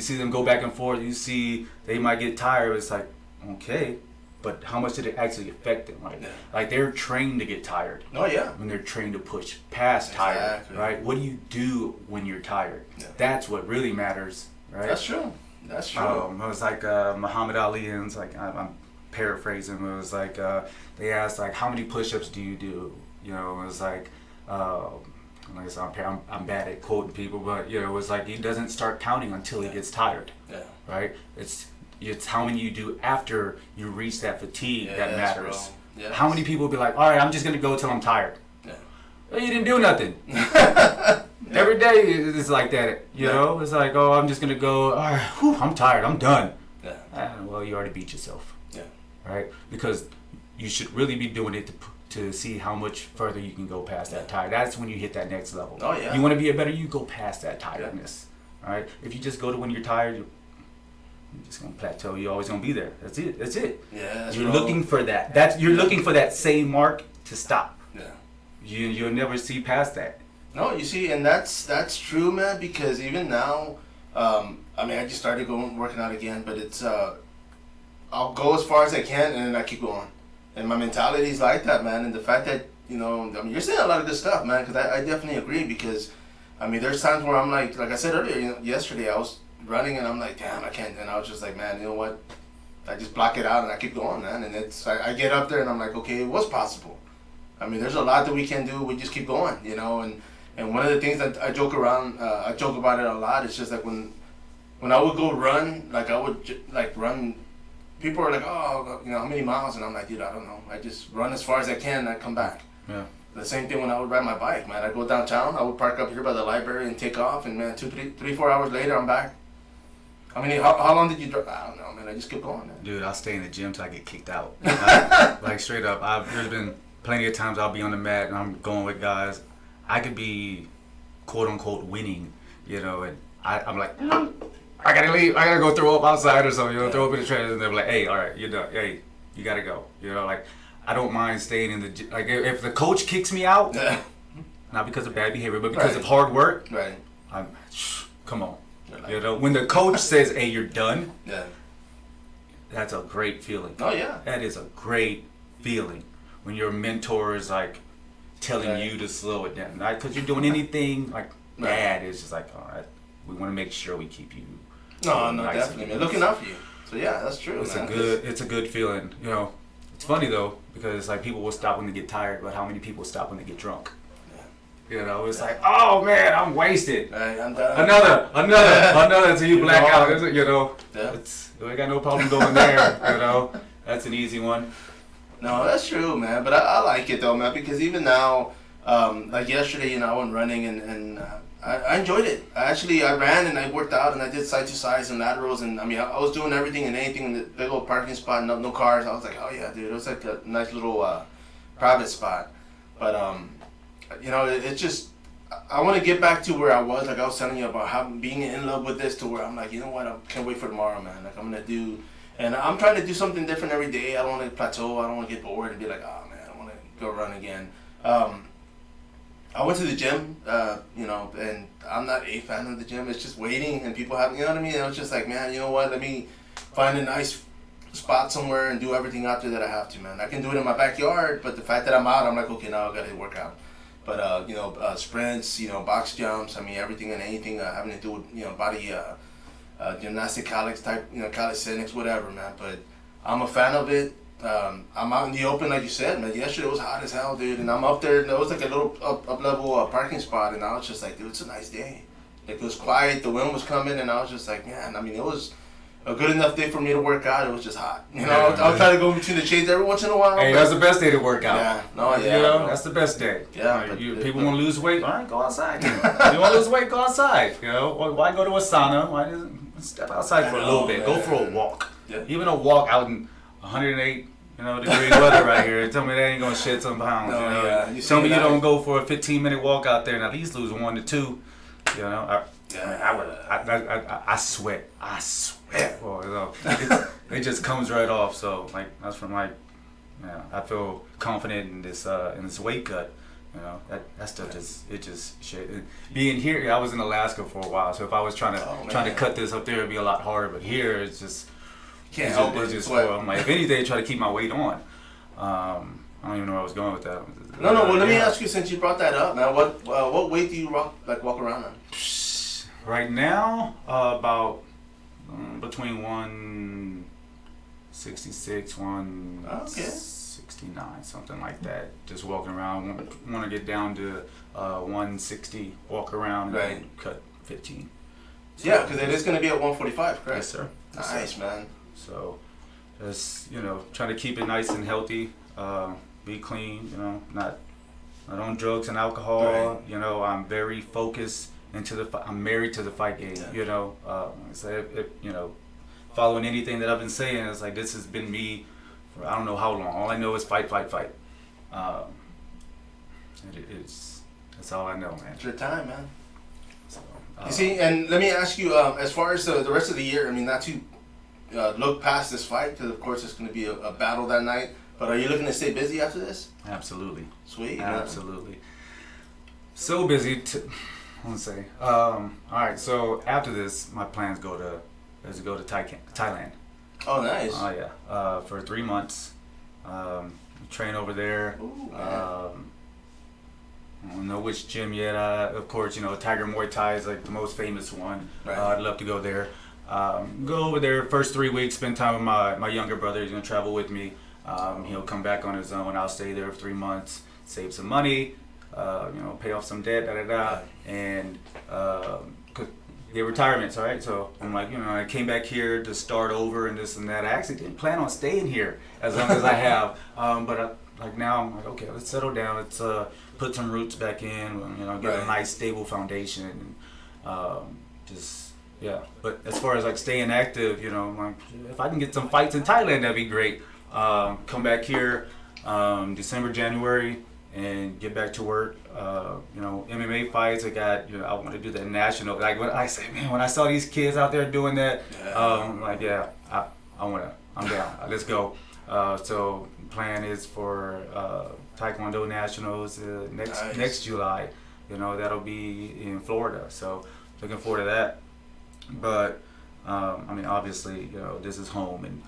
see them go back and forth. You see they might get tired. It's like, okay, but how much did it actually affect them? Right? Yeah. Like they're trained to get tired. Oh yeah. When they're trained to push past tired, right? What do you do when you're tired? Yeah. That's what really matters, right? That's true. That's true. It was like Muhammad Ali, and it's like I'm paraphrasing. It was like they asked like, how many push-ups do you do? It was like like I said, I'm bad at quoting people, but it was like he doesn't start counting until he gets tired. Yeah. Right. It's how many you do after you reach that fatigue that matters. Yes. How many people will be like, all right, I'm just gonna go till I'm tired. Yeah. Well, you didn't do nothing. Every day it's like that. It's like, oh, I'm just gonna go. All right, whew, I'm tired. I'm done. Yeah. Well, you already beat yourself. Yeah. Right. Because you should really be doing it to see how much further you can go past that tire. That's when you hit that next level. Oh yeah. You want to be a better, you go past that tiredness. All right. If you just go to when you're tired, you're just gonna plateau. You're always gonna be there. That's it. Yeah. You're looking for that. You're looking for that same mark to stop. Yeah. You'll never see past that. No, you see, and that's true, man. Because even now, I just started working out again, but it's I'll go as far as I can, and then I keep going. And my mentality is like that, man. And the fact that, you're saying a lot of good stuff, man, because I definitely agree. Because, there's times where I'm like I said earlier, yesterday I was running and I'm like, damn, I can't. And I was just like, man, you know what? I just block it out and I keep going, man. And I get up there and I'm like, okay, it was possible. There's a lot that we can do. We just keep going, And one of the things that I joke about it a lot. It's just like when I would go run, like I would run. People are like, oh, how many miles? And I'm like, dude, I don't know. I just run as far as I can and I come back. Yeah. The same thing when I would ride my bike, man. I'd go downtown, I would park up here by the library and take off, and man, 4 hours later, I'm back. How long did you drive? I don't know, man. I just kept going, man. Dude, I'll stay in the gym till I get kicked out. Like straight up. There's been plenty of times I'll be on the mat and I'm going with guys. I could be, quote unquote, winning, and I'm like, I gotta leave. I gotta go throw up outside or something. Throw up in the trash, and they're like, "Hey, all right, you're done. Hey, you gotta go." Like, I don't mind staying in the gym. Like, if the coach kicks me out, not because of bad behavior, but because of hard work, right? Come on, when the coach says, "Hey, you're done," that's a great feeling. Oh yeah, that is a great feeling when your mentor is like, telling you to slow it down. Not because you're doing anything like bad. It's just like, all right, we want to make sure we keep you. No, nice definitely, man. Looking out for you. So yeah, that's true. It's man. It's a good feeling. You know, it's funny though because it's like people will stop when they get tired, but how many people stop when they get drunk? You know, it's like, oh man, I'm wasted. I'm done. Another until you black out. You know, Yeah. We got no problem going there. You know, that's an easy one. No, that's true, man. But I like it though, man, because even now, like yesterday, I went running and I enjoyed it. I ran and I worked out and I did side to sides and laterals and I was doing everything and anything in the big old parking spot, no cars. I was like, oh yeah, dude, it was like a nice little private spot. But it's just I want to get back to where I was. Like I was telling you about how being in love with this to where I'm like, you know what, I can't wait for tomorrow, man. Like I'm gonna do. And I'm trying to do something different every day. I don't want to plateau. I don't want to get bored and be like, oh man, I want to go run again. I went to the gym, and I'm not a fan of the gym. It's just waiting and people having, you know what I mean? I was just like, man, you know what? Let me find a nice spot somewhere and do everything out there that I have to, man. I can do it in my backyard, but the fact that I'm out, I'm like, okay, now I got to work out. But, sprints, box jumps, everything and anything having to do with, body, gymnastic calisthenics, whatever, man. But I'm a fan of it. I'm out in the open, like you said, man. Yesterday it was hot as hell, dude, and I'm up there. There was like a little up level parking spot, and I was just like, dude, it's a nice day. Like it was quiet, the wind was coming, and I was just like, man. It was a good enough day for me to work out. It was just hot, I'll try to go between the shades every once in a while. Hey, that's the best day to work out. Yeah, that's the best day. Yeah, people want to lose weight. All right, go outside. You want to lose weight? Go outside. Why go to a sauna? Why step outside for a little bit? Go for a walk. Yeah. Even a walk out in 108. Degree weather right here. Tell me that ain't gonna shed some pounds. You tell me you don't go for a 15-minute walk out there and at least lose 1 to 2. I sweat. Well, it just comes right off. So that's from I feel confident in this weight cut. That stuff just shit. Being here, I was in Alaska for a while, so if I was trying to cut this up there, it'd be a lot harder. But here, it's just. Can't help it. I'm like, if anything, try to keep my weight on. I don't even know where I was going with that. No. Well, let me ask you, since you brought that up, man. What weight do you walk around on? Right now, about between 166, 169, something like that. Just walking around. Want to get down to 160. Walk around and cut 15. So, yeah, because it is going to be at 145, correct? Yes, sir. Nice, man. So, just trying to keep it nice and healthy, be clean. Not on drugs and alcohol. Right. I'm very focused I'm married to the fight game. Yeah. Following anything that I've been saying, it's like this has been me for I don't know how long. All I know is fight. That's all I know, man. It's your time, man. So, you see, and let me ask you, as far as the rest of the year, not to look past this fight, because of course it's going to be a battle that night, but are you looking to stay busy after this? Absolutely. Sweet. Absolutely. Man. So busy. Let's say. All right. So after this, my plans is to go to Thailand. Oh, nice. Oh yeah. For 3 months. Train over there. Ooh, I don't know which gym yet. Of course, Tiger Muay Thai is like the most famous one. Right. I'd love to go there. Go over there first 3 weeks, spend time with my younger brother. He's gonna travel with me. He'll come back on his own. I'll stay there for 3 months, save some money, pay off some debt, and get retirements. All right. So I'm like, I came back here to start over and this and that. I actually didn't plan on staying here as long as I have. But now I'm like, okay, let's settle down. Let's put some roots back in. Get a nice stable foundation. Yeah, but as far as staying active, if I can get some fights in Thailand, that'd be great. Come back here, December, January, and get back to work. MMA fights. I want to do the national. Like when I say, man, when I saw these kids out there doing that, I'm down. Let's go. So plan is for Taekwondo Nationals next July. That'll be in Florida. So looking forward to that. But obviously, this is home, and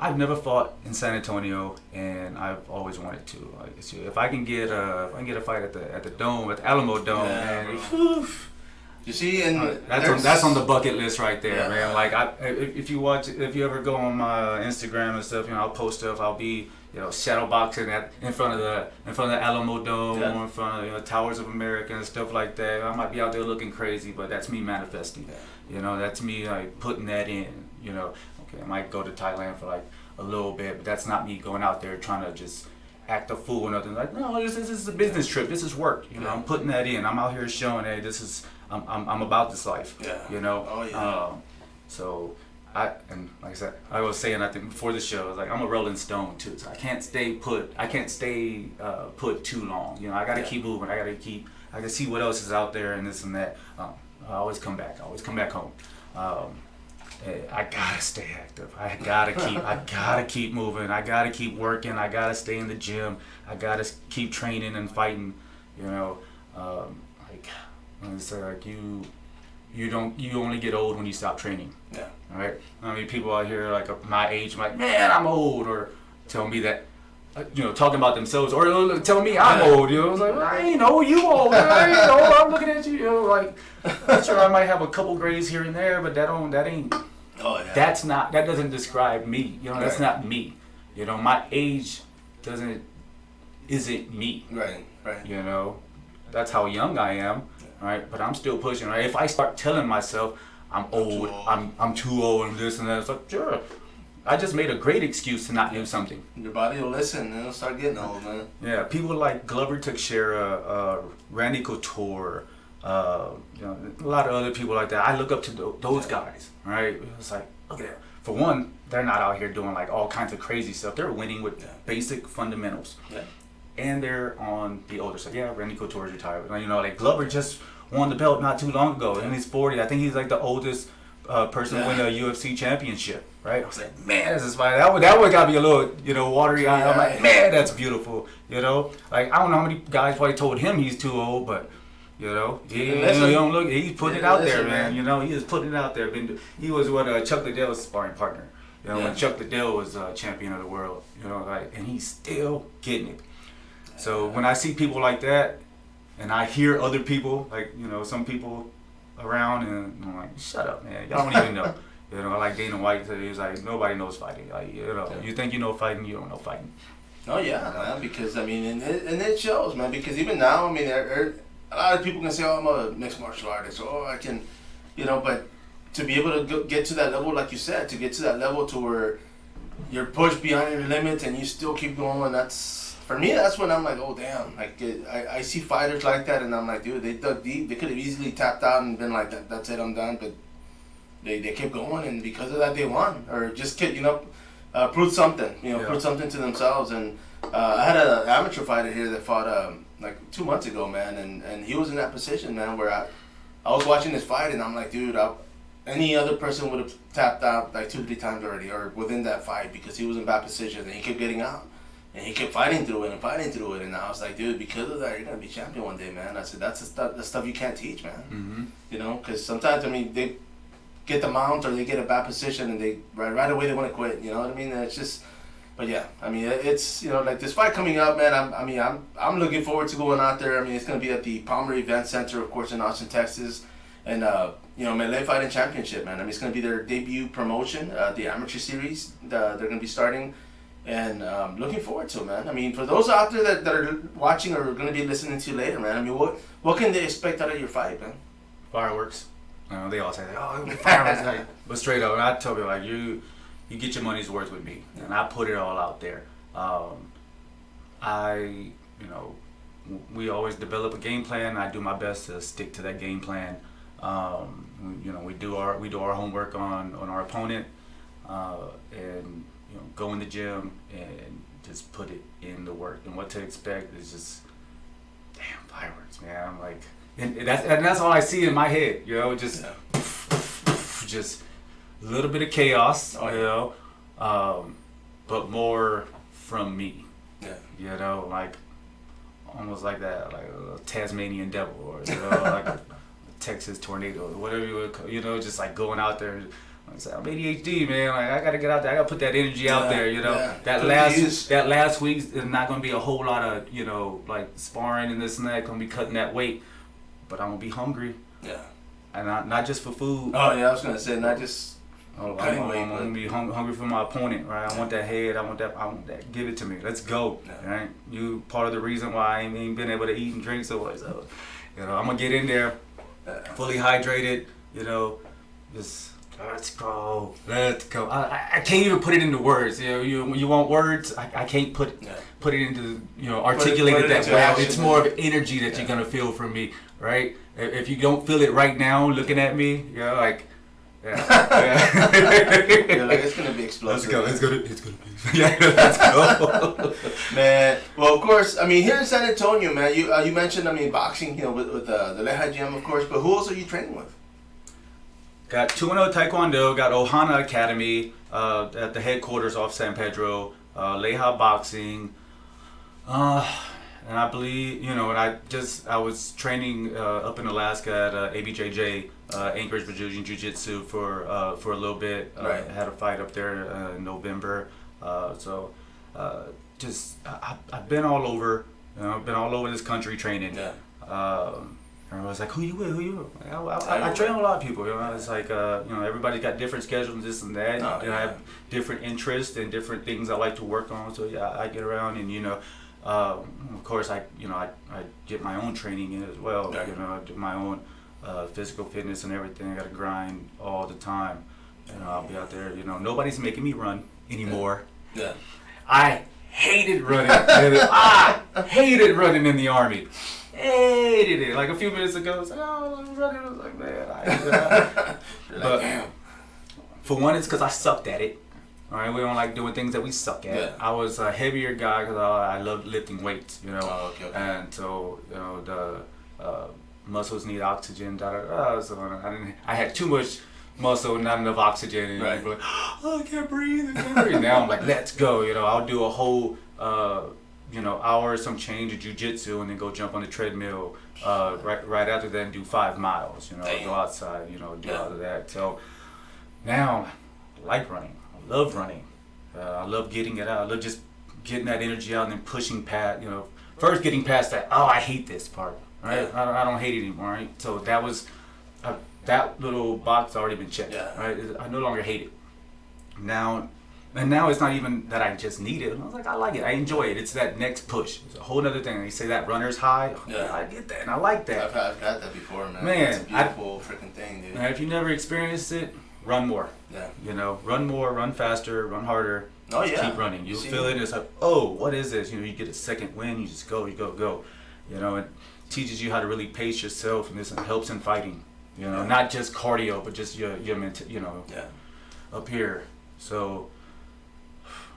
I've never fought in San Antonio, and I've always wanted to. Like, if I can get a fight at the Dome, at the Alamo Dome, man. You see, and that's on the bucket list right there, yeah. man. Like if you ever go on my Instagram and stuff, I'll post stuff. I'll be shadow boxing in front of the Alamo Dome, or in front of Towers of America and stuff like that. I might be out there looking crazy, but that's me manifesting. That's me like putting that in. Okay, I might go to Thailand for like a little bit, but that's not me going out there trying to just act a fool or nothing. Like, no, this is a business trip. This is work. I'm putting that in. I'm out here showing, hey, this is I'm about this life. Oh yeah. So and like I said, I was saying I think before the show, I was like, I'm a Rolling Stone too, so I can't stay put. I can't stay put too long. I got to keep moving. I got to see what else is out there and this and that. I always come back. I always come back home. I gotta stay active. I gotta keep moving. I gotta keep working. I gotta stay in the gym. I gotta keep training and fighting. You only get old when you stop training. Yeah. Right. I mean, people out here like my age, like, man, I'm old, or tell me that. Talking about themselves, or tell me I'm old. I was like, I ain't know you old. I'm looking at you. Like, sure, I might have a couple grays here and there, but that ain't. Oh yeah. That doesn't describe me. That's not me. My age isn't me. Right. That's how young I am. Right. But I'm still pushing. Right. If I start telling myself I'm old, I'm too old, and this and that, it's like, sure. I just made a great excuse to not do something. Your body will listen and it'll start getting old, man. Yeah, people like Glover Teixeira, Randy Couture, a lot of other people like that. I look up to those guys, right? It's like, look at that. For one, they're not out here doing like all kinds of crazy stuff. They're winning with basic fundamentals. Yeah. And they're on the older side. Yeah, Randy Couture is retired. Like Glover just won the belt not too long ago, and he's 40. I think he's like the oldest person to win a UFC championship, right? I was like, man, this is fine. That one got me a little, watery eye. I'm like, man, that's beautiful. Like, I don't know how many guys probably told him he's too old, but you don't look. He's putting it out there, man. He is putting it out there. He was Chuck Liddell's sparring partner. When Chuck Liddell was champion of the world. And he's still getting it. So when I see people like that, and I hear other people, like some people around, and I'm like, shut up, man. Y'all don't even know. Like Dana White said, he was like, nobody knows fighting. Like, you think you know fighting, you don't know fighting. Oh yeah, man. Because and it shows, man. Because even now, a lot of people can say, oh, I'm a mixed martial artist, or I can, but to be able to get to that level, like you said, to get to that level to where you're pushed beyond your limits and you still keep going, for me, that's when I'm like, oh damn! Like I see fighters like that, and I'm like, dude, they dug deep. They could have easily tapped out and been like, that's it, I'm done. But they kept going, and because of that, they won, or just proved something. Proved something to themselves. And I had an amateur fighter here that fought like 2 months ago, man, and he was in that position, man, where I was watching this fight, and I'm like, dude, any other person would have tapped out like 2-3 times already, or within that fight, because he was in bad position and he kept getting out. And he kept fighting through it, and I was like, dude, because of that, you're gonna be champion one day, man. I said, that's the stuff you can't teach, man. Mm-hmm. Because sometimes, they get the mount or they get a bad position, and they right away they want to quit. You know what I mean? It's just, but yeah, it's like this fight coming up, man. I'm looking forward to going out there. It's gonna be at the Palmer Event Center, of course, in Austin, Texas, and Melee Fighting Championship, man. It's gonna be their debut promotion, the amateur series. They're gonna be starting. And looking forward to it, man. For those out there that are watching or going to be listening to you later, man, what can they expect out of your fight, man? Fireworks. They all say, oh, fireworks. But straight up, I tell you, like, you get your money's worth with me. And I put it all out there. We always develop a game plan. I do my best to stick to that game plan. We do our homework on our opponent, and go in the gym and just put it in the work. And what to expect is just, damn, fireworks, man. I'm like, and that's all I see in my head, just a little bit of chaos, but more from me, like almost like that, like a Tasmanian devil, or like a Texas tornado, or whatever you would call, just like going out there. I said, I'm ADHD, man. Like, I gotta get out there. I gotta put that energy out there, you know. Yeah. That last week is not gonna be a whole lot of, you know, like sparring and this and that. Gonna be cutting that weight, but I'm gonna be hungry. Yeah. And not just for food. Oh yeah, I was gonna say not just cutting weight. I'm gonna be hungry for my opponent, right? I want that head. I want that. Give it to me. Let's go. Yeah. Right? You part of the reason why I ain't been able to eat and drink so much. So, you know, I'm gonna get in there, fully hydrated. You know, just. Let's go. I can't even put it into words. You know, you want words. I can't put it into, you know, articulate it that well. It's more of energy that you're gonna feel from me, right? If you don't feel it right now, looking at me, you know, like, You're like, it's gonna be explosive. Let's go. It's gonna be. Yeah, let's go. Man, well, of course. I mean, here in San Antonio, man, you mentioned, I mean, boxing, you know, with the Leja Gym, of course. But who else are you training with? Got 2-0 Taekwondo, got Ohana Academy at the headquarters off San Pedro, Leja Boxing, and I believe, you know, and I was training up in Alaska at ABJJ, Anchorage Brazilian Jiu-Jitsu for a little bit. Right. Had a fight up there in November, so I've been all over, you know, I've been all over this country training. Yeah. And I was like, who you with? I train a lot of people, you know. It's like, you know, everybody's got different schedules, this and that. I have different interests and different things I like to work on. So yeah, I get around and, you know, of course, I get my own training in as well. Right. You know, I do my own physical fitness and everything. I got to grind all the time. You know, I'll be out there. You know, nobody's making me run anymore. Yeah. I hated running. I hated running in the Army. Hated it. Like a few minutes ago, I was like, oh, I'm running. I was like, man, I hate that. But damn. For one, it's because I sucked at it. All right, we don't like doing things that we suck at. Yeah. I was a heavier guy because I love lifting weights, you know. Oh, okay. And so, you know, the muscles need oxygen. So I had too much muscle, not enough oxygen, and right. people were like, oh, I can't breathe. Now I'm like, let's go. You know, I'll do a whole. You know, hour or some change of jiu-jitsu and then go jump on the treadmill right after that and do 5 miles, you know, go outside, you know, do all of that. So now I like running. I love running. I love getting it out. I love just getting that energy out and then pushing past, you know, first getting past that, oh, I hate this part, right? Yeah. I don't hate it anymore, right? So that was, that little box already been checked, right? I no longer hate it. Now it's not even that I just need it. I was like, I like it. I enjoy it. It's that next push. It's a whole other thing. They say that runner's high. Yeah. I get that, and I like that. I've got that before, man. Man, it's a beautiful freaking thing, dude. Man, if you never experienced it, run more. Yeah. You know, run more, run faster, run harder. Oh, just yeah. keep running. You'll feel it. It's like, oh, what is this? You know, you get a second win. You just go. You know, it teaches you how to really pace yourself, and this helps in fighting. You know, not just cardio, but just your mental. You know, up here. So.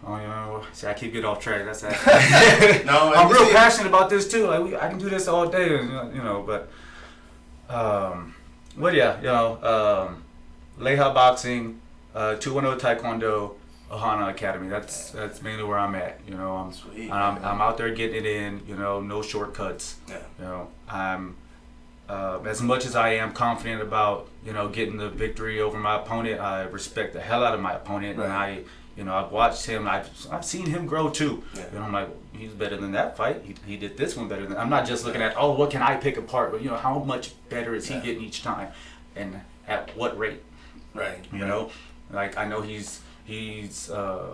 Oh, you know, see, I keep getting off track. That's that. No, I'm real passionate about this too. Like, I can do this all day, you know. But yeah, you know, Leja Boxing, 2-1-0 Taekwondo, Ohana Academy. That's mainly where I'm at. You know, I'm out there getting it in. You know, no shortcuts. Yeah. You know, I'm as much as I am confident about, you know, getting the victory over my opponent. I respect the hell out of my opponent, and you know, I've watched him. I've seen him grow too. Yeah. You know, I'm like, he's better than that fight. He did this one better than. I'm not just looking at, oh, what can I pick apart? But you know, how much better is he getting each time, and at what rate? Right. You know, like I know he's a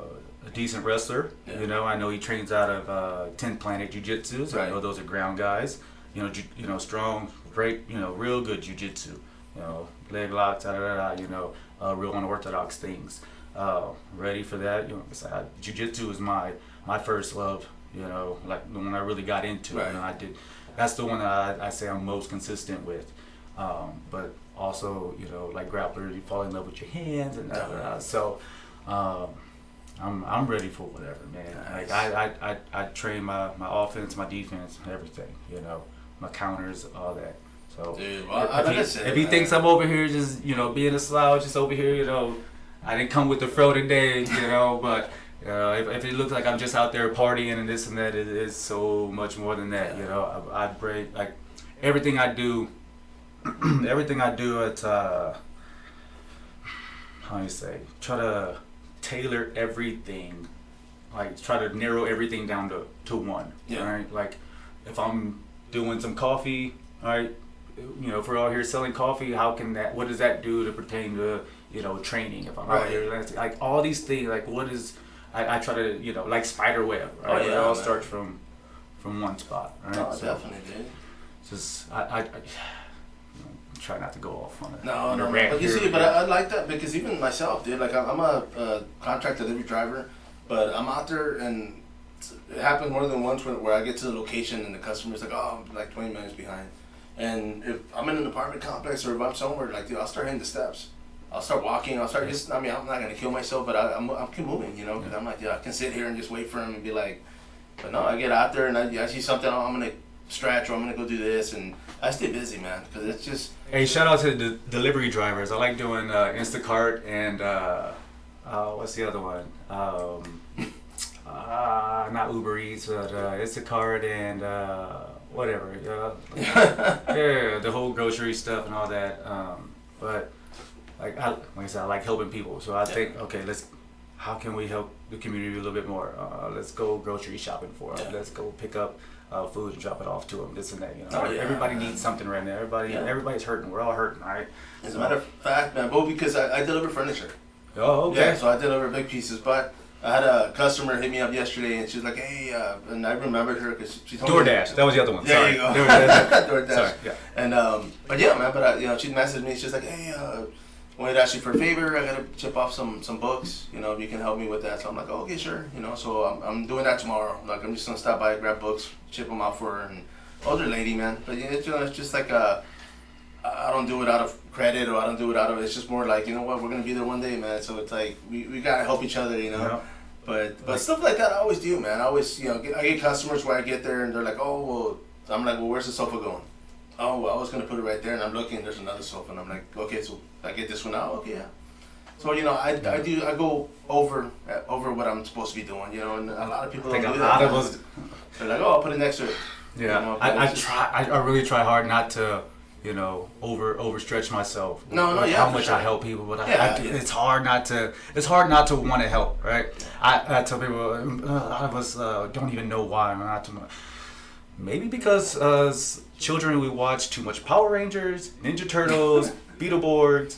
decent wrestler. Yeah. You know, I know he trains out of 10th Planet Jiu-Jitsu. So I know those are ground guys. You know, strong, great. You know, real good jiu-jitsu. You know, leg locks, you know, real unorthodox things. Ready for that. You know, jiu-jitsu is my first love, you know, like the one I really got into. Right. And that's the one that I say I'm most consistent with. But also, you know, like grappler, you fall in love with your hands and so I'm ready for whatever, man. Nice. Like I train my offense, my defense, everything, you know, my counters, all that. So dude, well, if he thinks I'm over here just, you know, being a slouch, just over here, you know, I didn't come with the fro today, you know, but if it looks like I'm just out there partying and this and that, it is so much more than that, you know. I break, like, everything I do, it's, how how do you say, try to tailor everything, like try to narrow everything down to one. Yeah. Right. Like if I'm doing some coffee, right. You know, if we're out here selling coffee, what does that do to pertain to, you know, training? If I'm out here, like all these things, like I try to, you know, like spider web, right? It all starts from one spot, right? No, definitely, dude. Just I try not to go off on No. But you see, but I like that because even myself, dude, like I'm a contract delivery driver, but I'm out there and it happened more than once where I get to the location and the customer's like, oh, I'm like 20 minutes behind. And if I'm in an apartment complex or if I'm somewhere, like, dude, I'll start hitting the steps. I'll start walking. I'll start just, I mean, I'm not going to kill myself, but I'll keep moving, you know, because I'm like, yeah, I can sit here and just wait for him and be like, but no, I get out there and I see something, oh, I'm going to stretch or I'm going to go do this. And I stay busy, man, because it's just. Hey, shout out to the delivery drivers. I like doing Instacart and what's the other one? Not Uber Eats, but Instacart and whatever. Yeah, the whole grocery stuff and all that. But like I said, I like helping people. So I think, okay, how can we help the community a little bit more? Let's go grocery shopping for them. Let's go pick up food and drop it off to them. This and that. You know, everybody needs something right now. Everybody's hurting. We're all hurting, right? As a matter of fact, man, well, because I deliver furniture. Oh, okay. Yeah, so I deliver big pieces, but I had a customer hit me up yesterday, and she was like, "Hey," and I remembered her because she told me. DoorDash. That was the other one. There Sorry. you go. DoorDash. Sorry. Yeah. And but yeah, man. But you know, she messaged me. She's like, "Hey, I wanted to ask you for a favor. I gotta chip off some books. You know, if you can help me with that." So I'm like, "Oh, okay, sure." You know, so I'm doing that tomorrow. Like, I'm just gonna stop by, grab books, chip them out for her. And older lady, man. But yeah, it's just like I don't do it out of credit or I don't do it out of. It's just more like, you know what, we're gonna be there one day, man. So it's like we gotta help each other, you know. Yeah. But stuff like that I always do, man. I always, you know, I get customers where I get there and they're like, oh, well, I'm like, well, where's the sofa going? Oh, well, I was gonna put it right there, and I'm looking, there's another sofa, and I'm like, okay, so I get this one out, okay, yeah. So you know, I go over what I'm supposed to be doing, you know, and a lot of people don't do that. They're like, oh, I'll put it next to it. Yeah, you know, I really try hard not to, you know, overstretch myself. How much I help people, but it's hard not to want to help, right? I tell people, a lot of us don't even know why. Maybe because as children we watch too much Power Rangers, Ninja Turtles, Beetleborgs,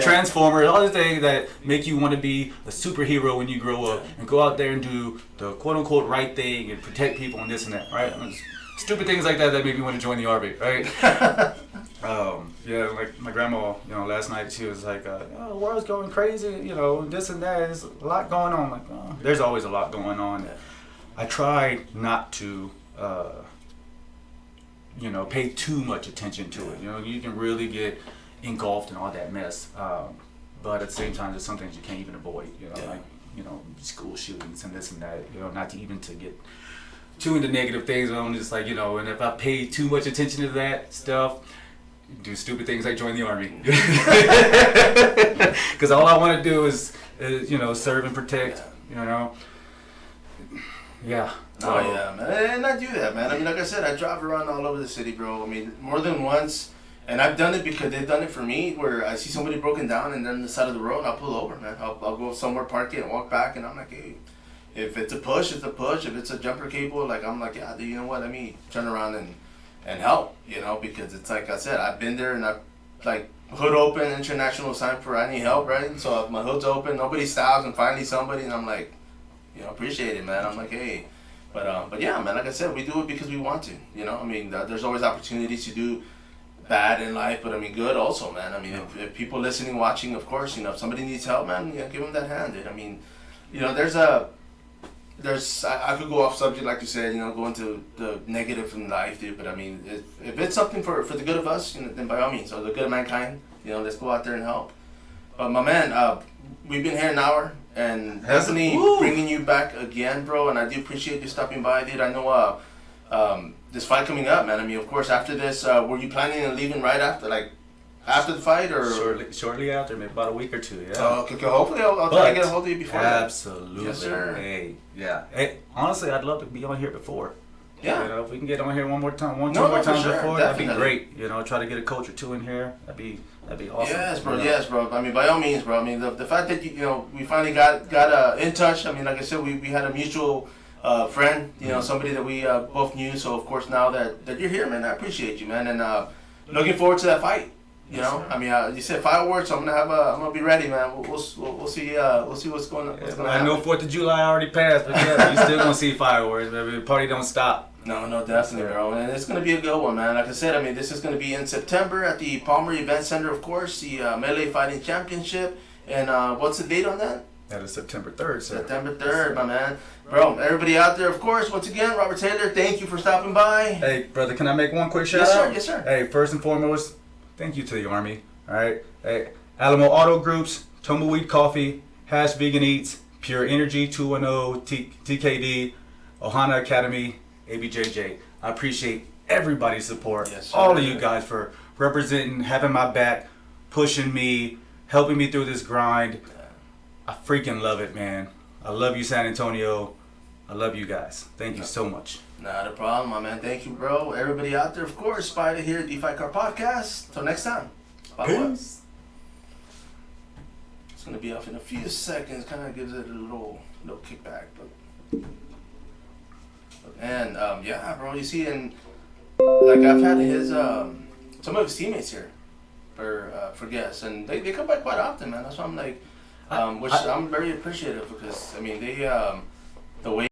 Transformers, all the things that make you want to be a superhero when you grow up and go out there and do the quote unquote right thing and protect people and this and that, right? Stupid things like that make me want to join the army, right? Like my grandma, you know, last night she was like, the world's going crazy, you know, this and that. There's a lot going on. Like, there's always a lot going on. Yeah. I try not to, pay too much attention to it. You know, you can really get engulfed in all that mess. But at the same time, there's some things you can't even avoid. You know, like, you know, school shootings and this and that. You know, not to get too into negative things. I'm just like, you know, and if I pay too much attention to that stuff, do stupid things like join the army. Because all I want to do is, you know, serve and protect, you know. Yeah. Oh, yeah, man. And I do that, man. I mean, like I said, I drive around all over the city, bro. I mean, more than once. And I've done it because they've done it for me, where I see somebody broken down and then on the side of the road, I'll pull over, man. I'll go somewhere, park it, and walk back, and I'm like, hey, if it's a push, it's a push. If it's a jumper cable, like, I'm like, yeah, dude, you know what? Let me turn around and help, you know, because it's like I said, I've been there and I've, like, hood open, international sign for I need help, right? And so my hood's open, nobody stops, and finally somebody, and I'm like, you know, appreciate it, man. I'm like, hey. But yeah, man, like I said, we do it because we want to, you know? I mean, there's always opportunities to do bad in life, but I mean, good also, man. I mean, if people listening, watching, of course, you know, if somebody needs help, man, you know, give them that hand, dude. I mean, you know, I could go off subject, like you said, you know, go into the negative in life, dude, but I mean, if it's something for the good of us, you know, then by all means, or the good of mankind, you know, let's go out there and help. But my man, we've been here an hour, and definitely bringing you back again, bro, and I do appreciate you stopping by, dude. I know this fight coming up, man. I mean, of course, after this, were you planning on leaving right after, like, after the fight, or? Shortly after, maybe about a week or two, yeah. Okay, hopefully I'll try to get a hold of you before absolutely. That. Yes, sir. Hey, yeah. Hey, honestly, I'd love to be on here before. Yeah. You know, if we can get on here one more time before, sure, that'd be great. You know, try to get a coach or two in here. That'd be That'd be awesome. Yes, bro. You know? Yes, bro. I mean, by all means, bro. I mean, the fact that we finally got in touch. I mean, like I said, we had a mutual friend. Somebody that we both knew. So of course, now that you're here, man, I appreciate you, man, and looking forward to that fight. I mean, you said fireworks. So I'm gonna be ready, man. We'll see. We'll see what's going on. I know 4th of July already passed, but yeah, you still gonna see fireworks, baby. The party don't stop. No, definitely, bro. And it's going to be a good one, man. Like I said, I mean, this is going to be in September at the Palmer Event Center, of course, the Melee Fighting Championship. And what's the date on that? That is September 3rd, sir. September 3rd, my man. Bro, everybody out there, of course, once again, Robert Taylor, thank you for stopping by. Hey, brother, can I make one quick shout out? out? Yes, sir. Hey, first and foremost, thank you to the Army, all right? Hey, Alamo Auto Groups, Tumbleweed Coffee, Hash Vegan Eats, Pure Energy 210, TKD, Ohana Academy, ABJJ. I appreciate everybody's support. Yes, sir. All of you guys for representing, having my back, pushing me, helping me through this grind. I freaking love it, man. I love you, San Antonio. I love you guys. Thank you so much. Not a problem, my man. Thank you, sPidA. Everybody out there, of course, sPidA here at the Fight Car Podcast. Till next time. Bye-bye. Peace. It's going to be off in a few seconds. Kind of gives it a little kickback, but... And yeah, bro, you see, and like I've had his some of his teammates here for guests, and they come by quite often, man. That's why I'm like, which I'm very appreciative because I mean they the way